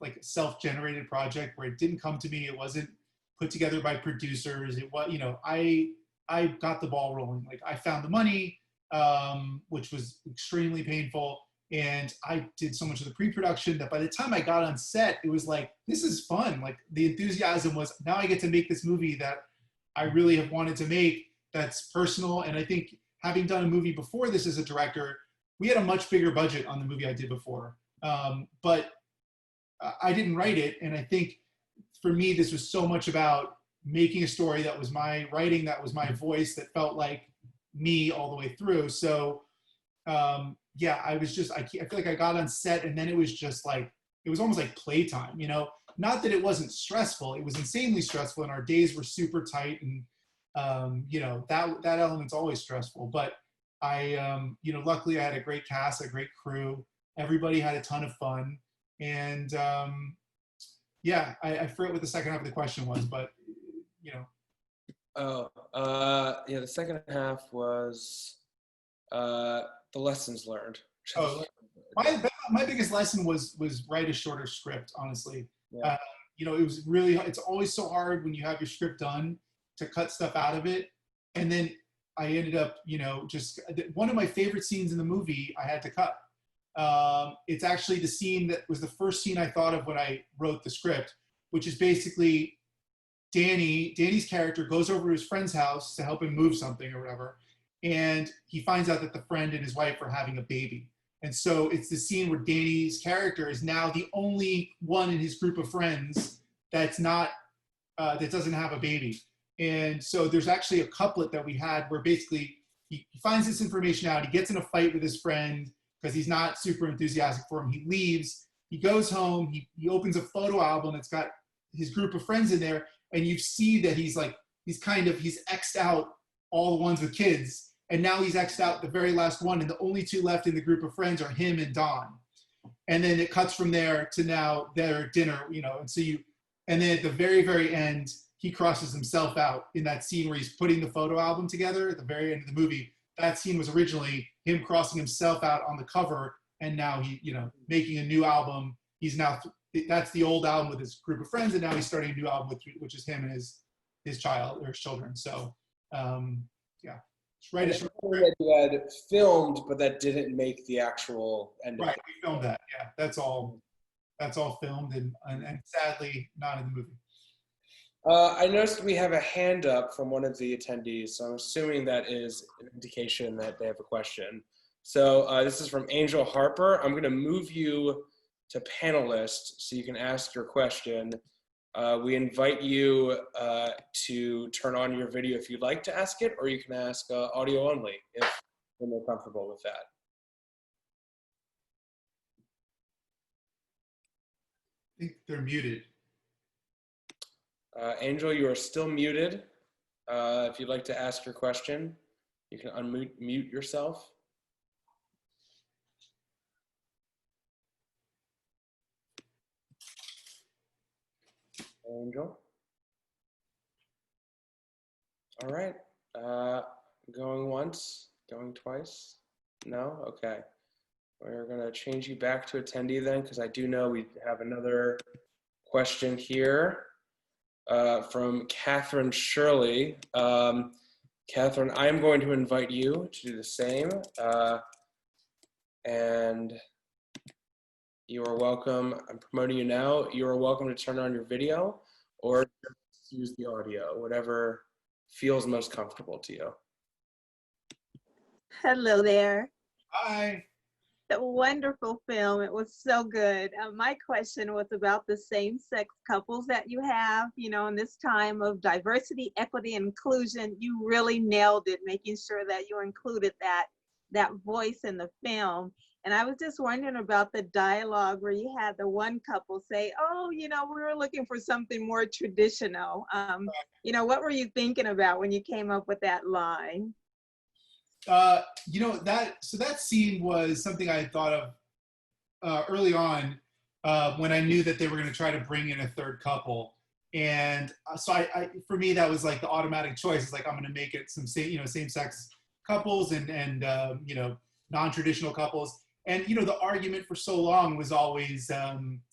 like a self-generated project where it didn't come to me. It wasn't put together by producers. It was, you know, I got the ball rolling. Like I found the money, which was extremely painful. And I did so much of the pre-production that by the time I got on set, it was like, this is fun. Like the enthusiasm was, now I get to make this movie that I really have wanted to make, that's personal. And I think having done a movie before this as a director, we had a much bigger budget on the movie I did before. But I didn't write it. And I think for me, this was so much about making a story that was my writing, that was my voice, that felt like me all the way through. So yeah, I feel like I got on set and then it was just like, it was almost like playtime, you know, not that it wasn't stressful. It was insanely stressful and our days were super tight. And you know, that element's always stressful, but you know, luckily I had a great cast, a great crew. Everybody had a ton of fun. And yeah, I forget what the second half of the question was, but you know. Yeah, the second half was the lessons learned. Oh, my biggest lesson was write a shorter script, honestly. Yeah. You know, it's always so hard when you have your script done to cut stuff out of it. And then I ended up, you know, just one of my favorite scenes in the movie I had to cut. It's actually the scene that was the first scene I thought of when I wrote the script, which is basically Danny's character goes over to his friend's house to help him move something or whatever. And he finds out that the friend and his wife are having a baby. And so it's the scene where Danny's character is now the only one in his group of friends that's not, that doesn't have a baby. And so there's actually a couplet that we had where basically he finds this information out. He gets in a fight with his friend because he's not super enthusiastic for him. He leaves, he goes home, he opens a photo album. It's got his group of friends in there. And you see that he's X'd out all the ones with kids. And now he's X'd out the very last one. And the only two left in the group of friends are him and Don. And then it cuts from there to now their dinner, you know. And so and then at the very, very end, he crosses himself out in that scene where he's putting the photo album together at the very end of the movie. That scene was originally him crossing himself out on the cover. And now he, you know, making a new album. He's now, that's the old album with his group of friends. And now he's starting a new album, which is him and his child or his children. So, yeah. Right. That you had filmed, but that didn't make the actual end. Right, we filmed that. Yeah, that's all filmed and sadly not in the movie. I noticed we have a hand up from one of the attendees, so I'm assuming that is an indication that they have a question. So this is from Angel Harper. I'm going to move you to panelist so you can ask your question. We invite you to turn on your video if you'd like to ask it, or you can ask audio only if you're more comfortable with that. I think they're muted. Angel, you are still muted. If you'd like to ask your question, you can unmute yourself. Angel? All right. Going once, going twice? No? Okay. We're going to change you back to attendee then, because I do know we have another question here from Catherine Shirley. Catherine, I'm going to invite you to do the same. And you are welcome. I'm promoting you now. You are welcome to turn on your video or just use the audio, whatever feels most comfortable to you. Hello there. Hi. A wonderful film. It was so good. My question was about the same-sex couples that you have, you know, in this time of diversity, equity, and inclusion. You really nailed it, making sure that you included that voice in the film. And I was just wondering about the dialogue where you had the one couple say, oh, you know, we were looking for something more traditional. You know, what were you thinking about when you came up with that line? You know, that scene was something I had thought of early on when I knew that they were going to try to bring in a third couple. And so for me, that was like the automatic choice. It's like, I'm going to make it some same-sex couples and you know, non-traditional couples. And, you know, the argument for so long was always,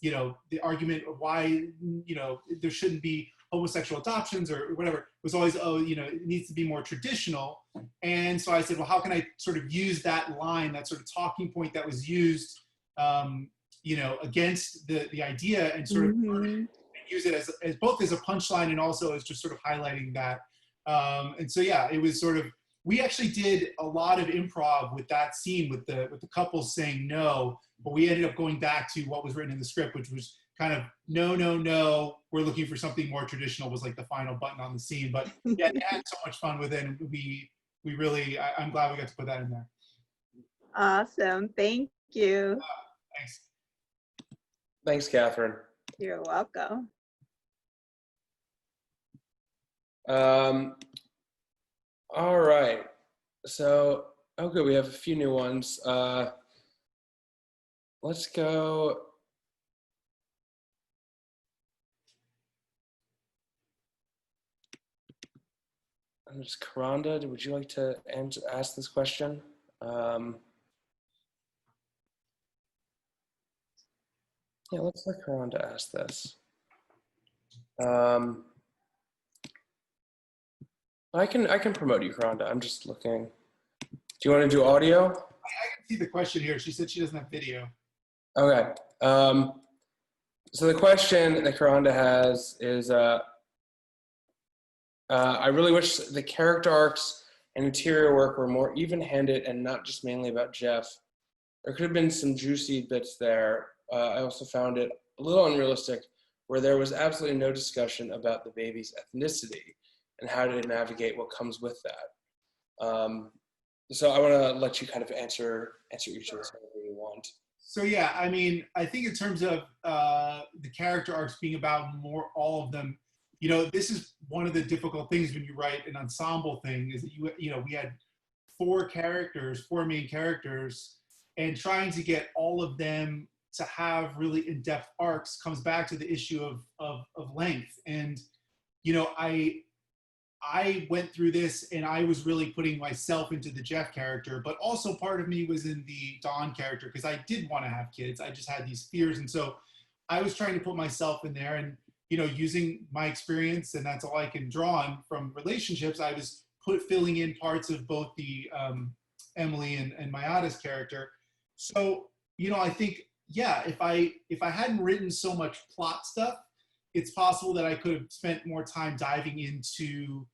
you know, the argument of why, you know, there shouldn't be homosexual adoptions or whatever was always, oh, you know, it needs to be more traditional. And so I said, well, how can I sort of use that line, that sort of talking point that was used, you know, against the idea and sort of use it as both as a punchline and also as just sort of highlighting that. And so, yeah, it was sort of, we actually did a lot of improv with that scene with the couples saying no, but we ended up going back to what was written in the script, which was kind of no, no, no, we're looking for something more traditional was like the final button on the scene. But yeah, they had so much fun with it. And we really, I'm glad we got to put that in there. Awesome. Thank you. Thanks. Thanks, Catherine. You're welcome. All right. So, okay, we have a few new ones. Let's go. Ms. Karanda, would you like to ask this question? Yeah, let's let Karanda ask this. I can promote you, Karanda. I'm just looking. Do you want to do audio? I can see the question here. She said she doesn't have video. Okay. So the question that Karanda has is, I really wish the character arcs and interior work were more even-handed and not just mainly about Jeff. There could have been some juicy bits there. I also found it a little unrealistic where there was absolutely no discussion about the baby's ethnicity and how to navigate what comes with that. So I want to let you kind of answer each of those however you want. So yeah, I mean, I think in terms of the character arcs being about more all of them, you know, this is one of the difficult things when you write an ensemble thing is that you know, we had four main characters, and trying to get all of them to have really in-depth arcs comes back to the issue of length. And, you know, I went through this and I was really putting myself into the Jeff character, but also part of me was in the Dawn character because I did want to have kids. I just had these fears. And so I was trying to put myself in there and, you know, using my experience, and that's all I can draw on from relationships, I was filling in parts of both the Emily and Mayada's character. So, you know, I think, yeah, if I hadn't written so much plot stuff, it's possible that I could have spent more time diving into,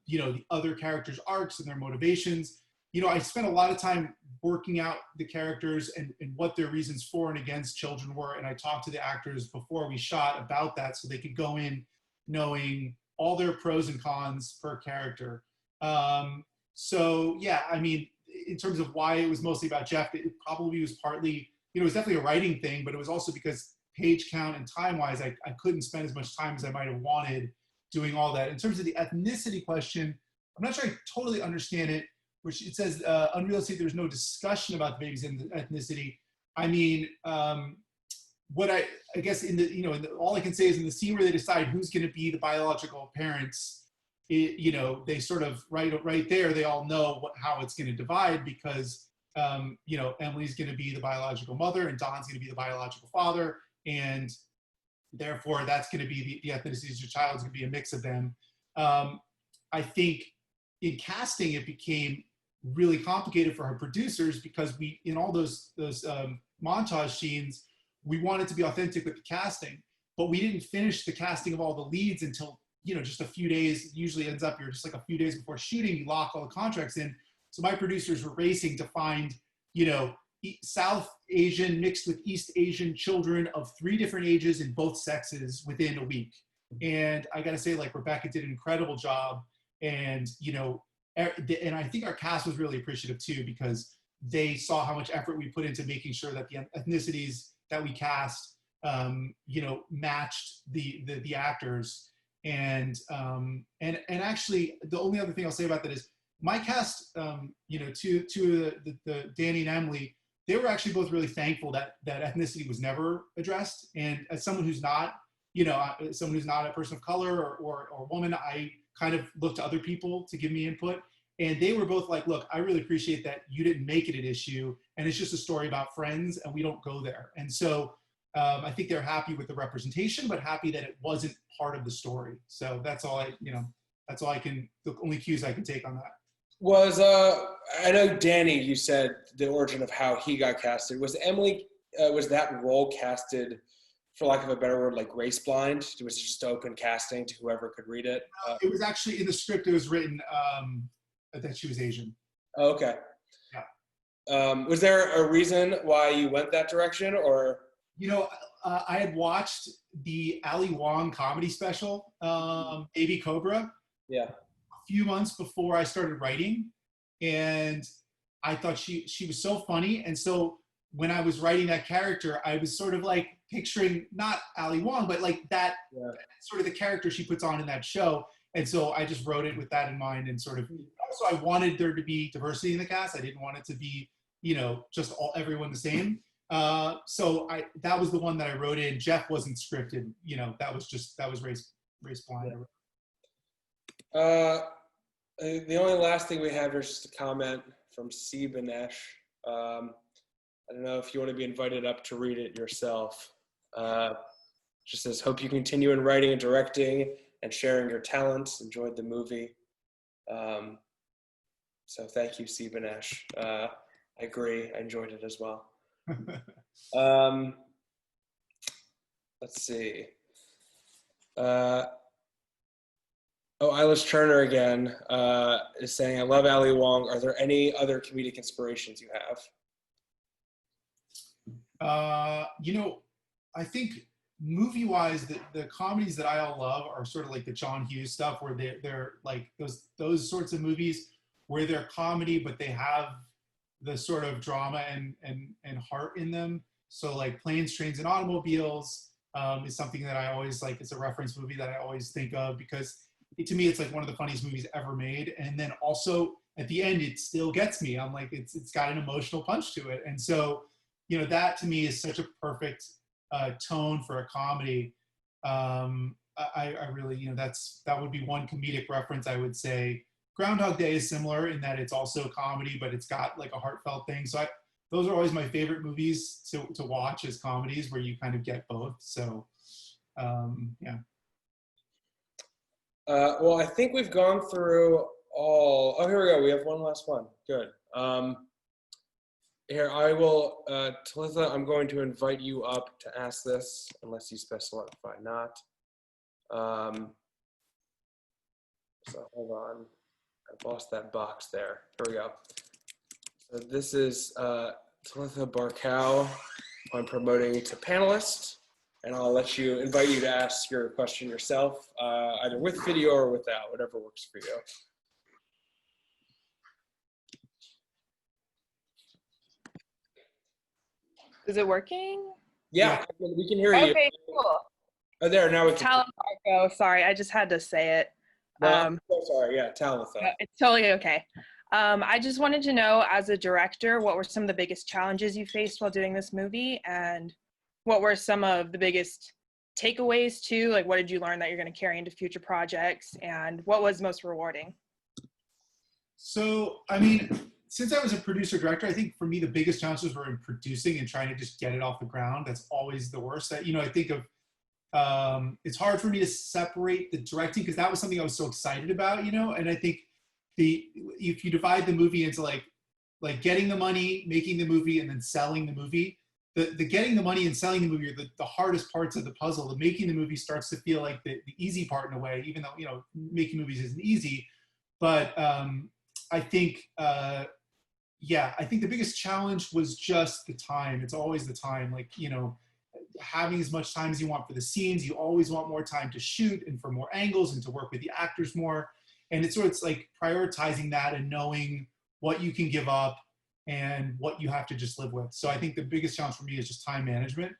you know, the other characters' arcs and their motivations. You know, I spent a lot of time working out the characters and what their reasons for and against children were. And I talked to the actors before we shot about that so they could go in knowing all their pros and cons per character. So yeah, I mean, in terms of why it was mostly about Jeff, it probably was partly, you know, it was definitely a writing thing, but it was also because page count and time-wise, I couldn't spend as much time as I might have wanted doing all that. In terms of the ethnicity question, I'm not sure I totally understand it, which it says, unrealistic, there's no discussion about the baby's ethnicity. I mean, what I guess in the, you know, all I can say is in the scene where they decide who's going to be the biological parents, you know, they sort of right there, they all know how it's going to divide because, you know, Emily's going to be the biological mother and Don's going to be the biological father. And therefore, that's going to be the ethnicity of your child is going to be a mix of them. I think in casting, it became really complicated for her producers because in all those montage scenes, we wanted to be authentic with the casting, but we didn't finish the casting of all the leads until, you know, just a few days. It usually ends up you're just like a few days before shooting, you lock all the contracts in. So my producers were racing to find, you know, South Asian mixed with East Asian children of 3 different ages in both sexes within a week. And I got to say, like, Rebecca did an incredible job. And, you know, and I think our cast was really appreciative too, because they saw how much effort we put into making sure that the ethnicities that we cast, you know, matched the actors. And actually, the only other thing I'll say about that is my cast, you know, to the Danny and Emily, they were actually both really thankful that ethnicity was never addressed. And as someone who's not, you know, someone who's not a person of color or woman, I kind of look to other people to give me input. And they were both like, look, I really appreciate that you didn't make it an issue. And it's just a story about friends and we don't go there. And so I think they're happy with the representation, but happy that it wasn't part of the story. So that's all the only cues I can take on that. I know Danny, you said the origin of how he got casted. Was Emily, was that role casted, for lack of a better word, like race blind? Was it just open casting to whoever could read it? It was actually in the script, it was written that she was Asian. Oh, okay. Yeah. Was there a reason why you went that direction, or? You know, I had watched the Ali Wong comedy special, Baby Cobra. Yeah. A few months before I started writing, and I thought she was so funny. And so when I was writing that character, I was sort of like picturing not Ali Wong, but like that sort of the character she puts on in that show. And so I just wrote it with that in mind, and sort of also I wanted there to be diversity in the cast. I didn't want it to be, you know, just everyone the same. So that was the one that I wrote in. Jeff wasn't scripted, you know, that was race blind. The only last thing we have here is just a comment from C. Banesh. I don't know if you want to be invited up to read it yourself. Just says, hope you continue in writing and directing and sharing your talents. Enjoyed the movie. So thank you, C. Banesh. I agree. I enjoyed it as well. Let's see. Eilish Turner again is saying, I love Ali Wong. Are there any other comedic inspirations you have? You know, I think movie-wise, the comedies that I all love are sort of like the John Hughes stuff, where they're like those sorts of movies where they're comedy, but they have the sort of drama and heart in them. So like Planes, Trains, and Automobiles is something that I always like. It's a reference movie that I always think of because to me, it's like one of the funniest movies ever made. And then also at the end, it still gets me. I'm like, it's got an emotional punch to it. And so, you know, that to me is such a perfect tone for a comedy. I really, you know, that would be one comedic reference I would say. Groundhog Day is similar in that it's also a comedy, but it's got like a heartfelt thing. So those are always my favorite movies to watch as comedies where you kind of get both. So, yeah. Well, I think we've gone through all. Oh, here we go. We have one last one. Good. Here, I will, Talitha, I'm going to invite you up to ask this, unless you specify not. So hold on. I've lost that box there. Here we go. So this is Talitha Barkow, who I'm promoting to panelist. And I'll invite you to ask your question yourself, either with video or without, whatever works for you. Is it working? Yeah, we can hear you. Okay, cool. Oh, there, now we can. Talitha Barkow, sorry, I just had to say it. No, I'm so sorry, yeah, Talitha. It's totally okay. I just wanted to know, as a director, what were some of the biggest challenges you faced while doing this movie, and what were some of the biggest takeaways too? Like, what did you learn that you're going to carry into future projects, and what was most rewarding? So, I mean, since I was a producer director, I think for me, the biggest challenges were in producing and trying to just get it off the ground. That's always the worst. That, you know, I think of, it's hard for me to separate the directing because that was something I was so excited about, you know, and I think if you divide the movie into like getting the money, making the movie, and then selling the movie, the getting the money and selling the movie are the hardest parts of the puzzle. The making the movie starts to feel like the easy part in a way, even though, you know, making movies isn't easy. But I think, yeah, I think the biggest challenge was just the time. It's always the time, like, you know, having as much time as you want for the scenes. You always want more time to shoot and for more angles and to work with the actors more. And it's like prioritizing that and knowing what you can give up and what you have to just live with. So I think the biggest challenge for me is just time management.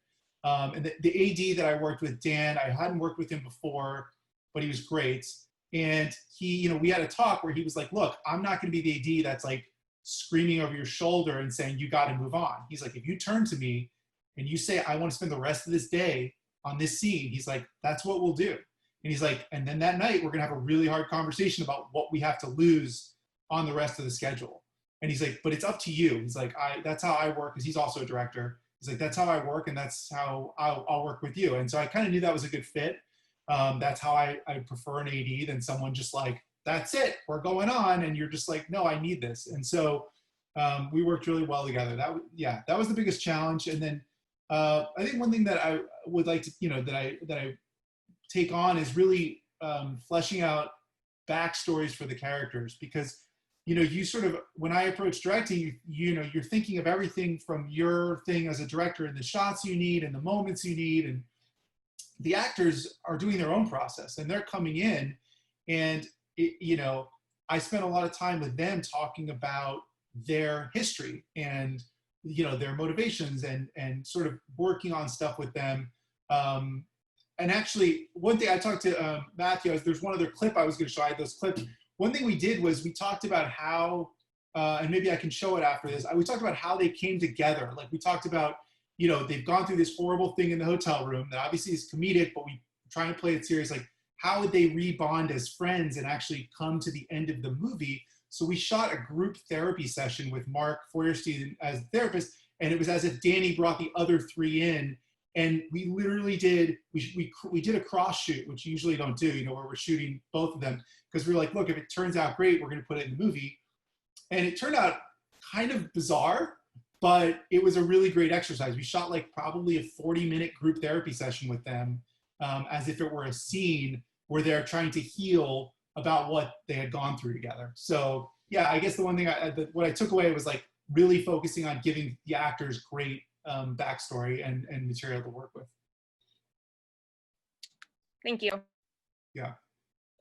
And the AD that I worked with, Dan, I hadn't worked with him before, but he was great. And he, you know, we had a talk where he was like, look, I'm not going to be the AD that's like screaming over your shoulder and saying, you got to move on. He's like, if you turn to me and you say, I want to spend the rest of this day on this scene, he's like, that's what we'll do. And he's like, and then that night, we're going to have a really hard conversation about what we have to lose on the rest of the schedule. And he's like, but it's up to you. He's like, that's how I work, because he's also a director. He's like, that's how I work, and that's how I'll work with you. And so I kind of knew that was a good fit. That's how I prefer an AD than someone just like, that's it, we're going on. And you're just like, no, I need this. And so we worked really well together. That was the biggest challenge. And then I think one thing that I would like to, you know, that I take on is really fleshing out backstories for the characters, because, you know, you sort of, when I approach directing, you know, you're thinking of everything from your thing as a director and the shots you need and the moments you need, and the actors are doing their own process and they're coming in, and you know, I spent a lot of time with them talking about their history and, you know, their motivations and sort of working on stuff with them. And actually, one thing I talked to Matthew, there's one other clip I was going to show. I had those clips. One thing we did was we talked about how, and maybe I can show it after this, we talked about how they came together. Like, we talked about, you know, they've gone through this horrible thing in the hotel room that obviously is comedic, but we trying to play it serious. Like, how would they rebond as friends and actually come to the end of the movie? So we shot a group therapy session with Mark Feuerstein as the therapist, and it was as if Danny brought the other three in, and we literally did, we did a cross shoot, which you usually don't do, you know, where we're shooting both of them, because we were like, look, if it turns out great, we're going to put it in the movie. And it turned out kind of bizarre, but it was a really great exercise. We shot like probably a 40-minute group therapy session with them, as if it were a scene where they're trying to heal about what they had gone through together. So yeah, I guess the one thing what I took away was like really focusing on giving the actors great backstory and material to work with. Thank you. Yeah.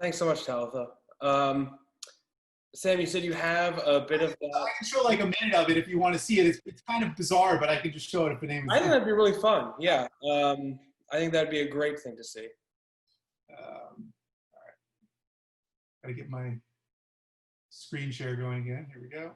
Thanks so much, Talitha. Sam, you said you have a bit of that. I can show like a minute of it if you want to see it. It's kind of bizarre, but I can just show it if the name is. I think that'd be really fun. Yeah. I think that'd be a great thing to see. All right. Gotta get my screen share going again. Here we go.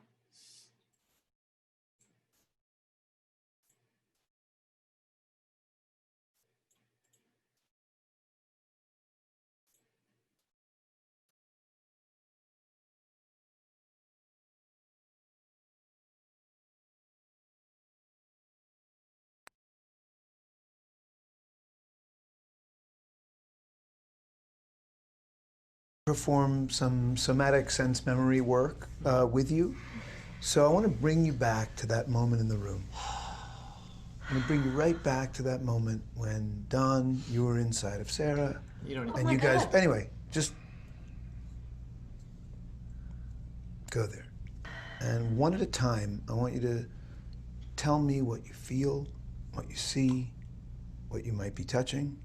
Perform some somatic sense memory work with you. So I want to bring you back to that moment in the room. I'm going to bring you right back to that moment when, Don, you were inside of Sarah. You don't need and you guys, anyway, just go there. And one at a time, I want you to tell me what you feel, what you see, what you might be touching,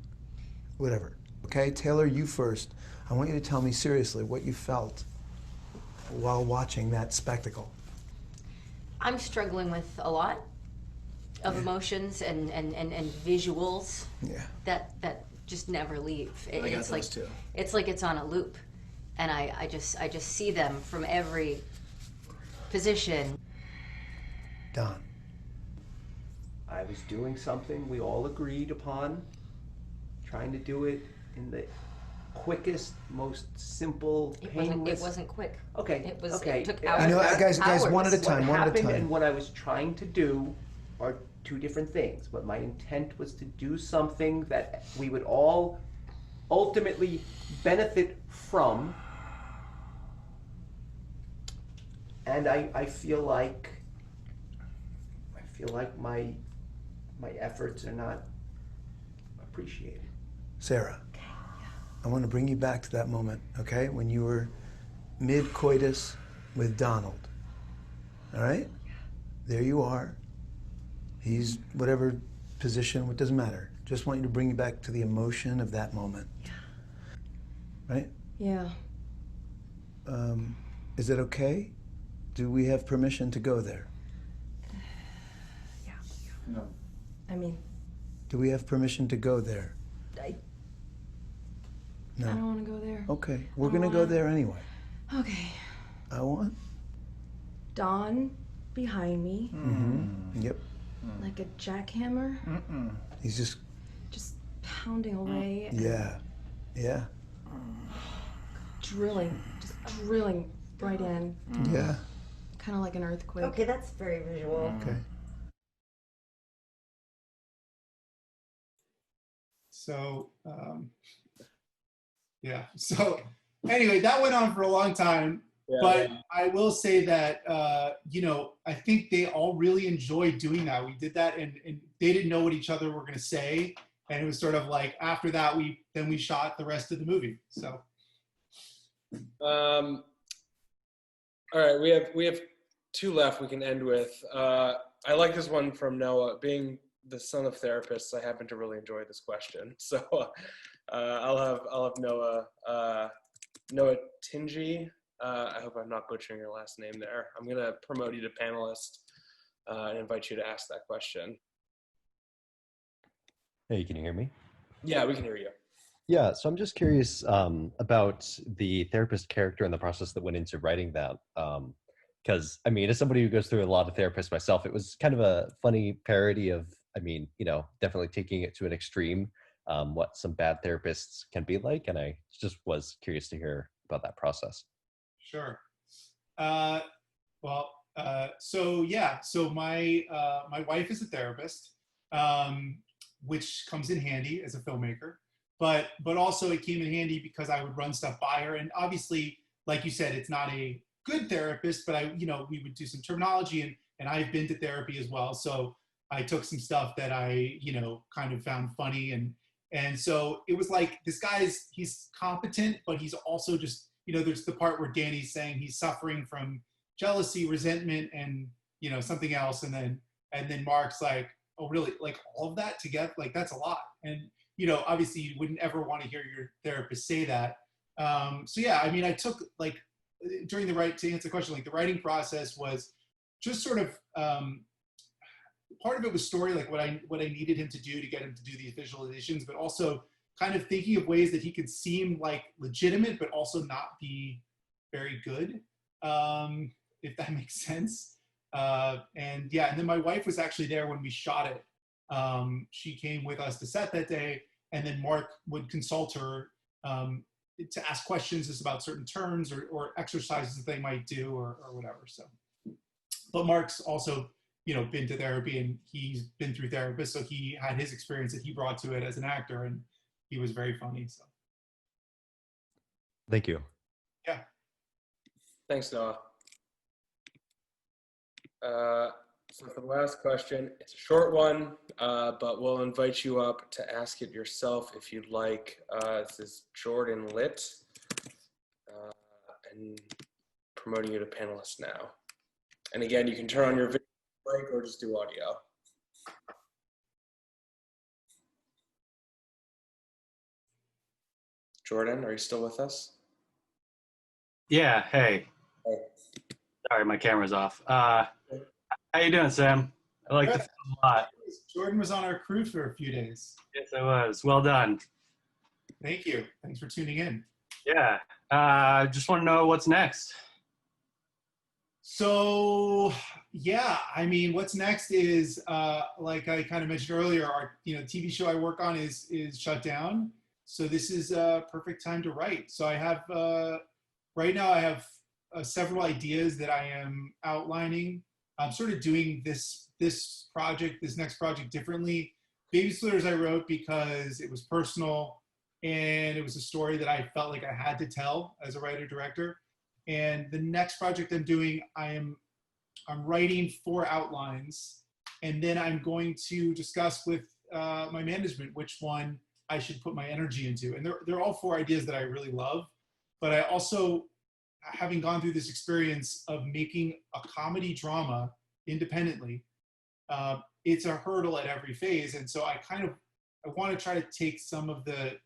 whatever. Okay, Taylor, you first. I want you to tell me seriously what you felt while watching that spectacle. I'm struggling with a lot of emotions and visuals that just never leave. It's like too. It's like it's on a loop, and I just see them from every position. Don. I was doing something we all agreed upon. trying to do it in the quickest, most simple, painless. It wasn't quick. Okay. It was. Okay. It took hours. You know, guys, one at a time. What One at a happened time. and what I was trying to do are two different things. But my intent was to do something that we would all ultimately benefit from. And I feel like my efforts are not appreciated. Sarah, I want to bring you back to that moment, okay? When you were mid-coitus with Donald, all right? There you are. He's whatever position, it doesn't matter. Just want you to bring you back to the emotion of that moment. Right? Yeah. Is that okay? Do we have permission to go there? Yeah. No. I mean, Do we have permission to go there? I No. don't want to go there. Okay, we're gonna go there anyway. Okay. I want. Don behind me, Mm-hmm. Yep. like a jackhammer, He's just. just pounding away, and Yeah. Yeah. drilling, just drilling right in, Yeah. kind of like an earthquake. Okay, that's very visual. Okay. So, yeah. So, anyway, that went on for a long time. Yeah, But yeah. I will say that, I think they all really enjoyed doing that. We did that, and they didn't know what each other were going to say. And it was sort of like, after that, we shot the rest of the movie. So. All right, we have two left we can end with. I like this one from Noah. Being the son of therapists, I happen to really enjoy this question. So I'll have Noah Tingy. I hope I'm not butchering your last name there. I'm gonna promote you to panelist and invite you to ask that question. Hey, can you hear me? Yeah, we can hear you. Yeah, so I'm just curious about the therapist character and the process that went into writing that. Because, I mean, as somebody who goes through a lot of therapists myself, it was kind of a funny parody of, definitely taking it to an extreme, what some bad therapists can be like. And I just was curious to hear about that process. Sure. So my wife is a therapist, which comes in handy as a filmmaker, but also it came in handy because I would run stuff by her. And obviously, like you said, it's not a good therapist, but we would do some terminology, and I've been to therapy as well. So I took some stuff that I, kind of found funny. And so it was like, this he's competent, but he's also just, there's the part where Danny's saying he's suffering from jealousy, resentment, and, something else. And then Mark's like, oh, really? Like all of that together? Like, that's a lot. And, obviously you wouldn't ever want to hear your therapist say that. So yeah, I mean, I took to answer the question, the writing process was just sort of, part of it was story, like what I needed him to do to get him to do these visualizations, but also kind of thinking of ways that he could seem like legitimate, but also not be very good, if that makes sense. And then my wife was actually there when we shot it. She came with us to set that day, and then Mark would consult her to ask questions just about certain terms or exercises that they might do or whatever. So, but Mark's also, been to therapy, and he's been through therapists, so he had his experience that he brought to it as an actor, and he was very funny. So, Thank you. Yeah. Thanks, Noah. So for the last question, it's a short one, but we'll invite you up to ask it yourself if you'd like. This is Jordan Litt, and promoting you to panelist now. And again, you can turn on your video mic or just do audio. Jordan, are you still with us? Yeah, hey. Hey. Sorry, my camera's off. How you doing, Sam? I like the film a lot. Jordan was on our crew for a few days. Yes, I was. Well done. Thank you. Thanks for tuning in. Yeah. Just want to know what's next. So yeah, I mean, what's next is like I kind of mentioned earlier, our TV show I work on is shut down. So this is a perfect time to write. So I have right now I have several ideas that I am outlining. I'm sort of doing this next project differently. Babysplitters I wrote because it was personal and it was a story that I felt like I had to tell as a writer-director. And the next project I'm doing, I'm writing 4 outlines, and then I'm going to discuss with my management which one I should put my energy into. And they're all 4 ideas that I really love, but I also, having gone through this experience of making a comedy drama independently, it's a hurdle at every phase. And so I want to try to take some of the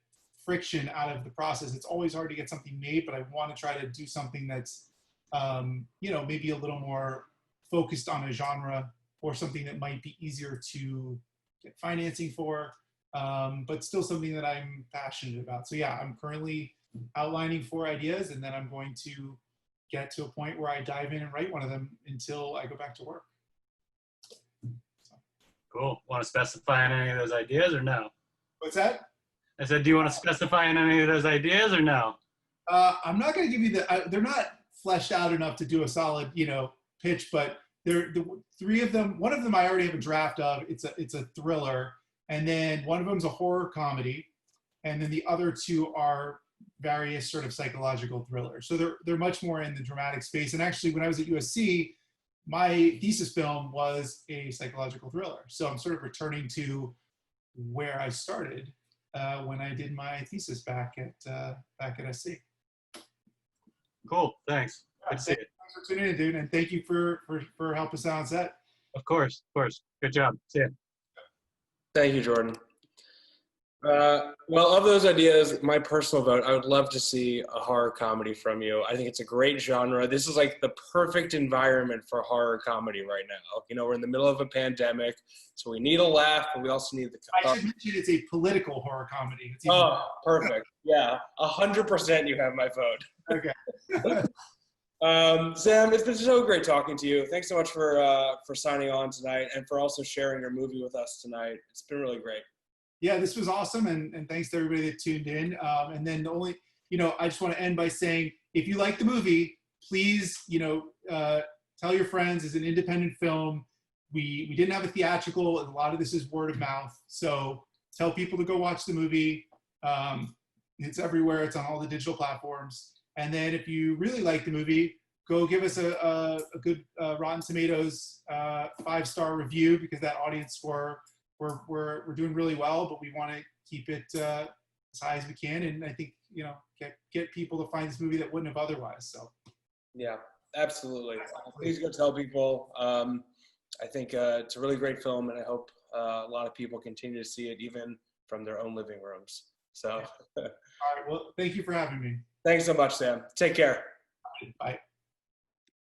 friction out of the process. It's always hard to get something made, but I want to try to do something that's, maybe a little more focused on a genre, or something that might be easier to get financing for, but still something that I'm passionate about. So yeah, I'm currently outlining 4 ideas, and then I'm going to get to a point where I dive in and write one of them until I go back to work. So. Cool. Want to specify on any of those ideas or no? What's that? I said, do you want to specify on any of those ideas or no? I'm not going to give you they're not fleshed out enough to do a solid, pitch, but the 3 of them, one of them I already have a draft of. It's a thriller, and then one of them is a horror comedy, and then the other 2 are various sort of psychological thrillers. So they're much more in the dramatic space. And actually, when I was at USC, my thesis film was a psychological thriller. So I'm sort of returning to where I started when I did my thesis back at SC. Cool. Thanks. Good to see you. Thanks for tuning in, dude, and thank you for helping us out on set. Of course. Good job. See ya. Thank you, Jordan. Well, of those ideas, my personal vote, I would love to see a horror comedy from you. I think it's a great genre. This is like the perfect environment for horror comedy right now. We're in the middle of a pandemic, so we need a laugh, but we also need the... I should mention it's a political horror comedy. Perfect. Yeah, 100% you have my vote. Okay. Sam, it's been so great talking to you. Thanks so much for signing on tonight, and for also sharing your movie with us tonight. It's been really great. Yeah, this was awesome, and thanks to everybody that tuned in. And then I just want to end by saying, if you like the movie, please, tell your friends. It's an independent film. We didn't have a theatrical, and a lot of this is word of mouth. So tell people to go watch the movie. It's everywhere. It's on all the digital platforms. And then if you really like the movie, go give us a good Rotten Tomatoes 5-star review, because that audience score, we're doing really well, but we want to keep it as high as we can. And I think, get people to find this movie that wouldn't have otherwise. So. Yeah, absolutely. Please go tell people. I think it's a really great film, and I hope a lot of people continue to see it, even from their own living rooms. So. All right. Well, thank you for having me. Thanks so much, Sam. Take care. Bye.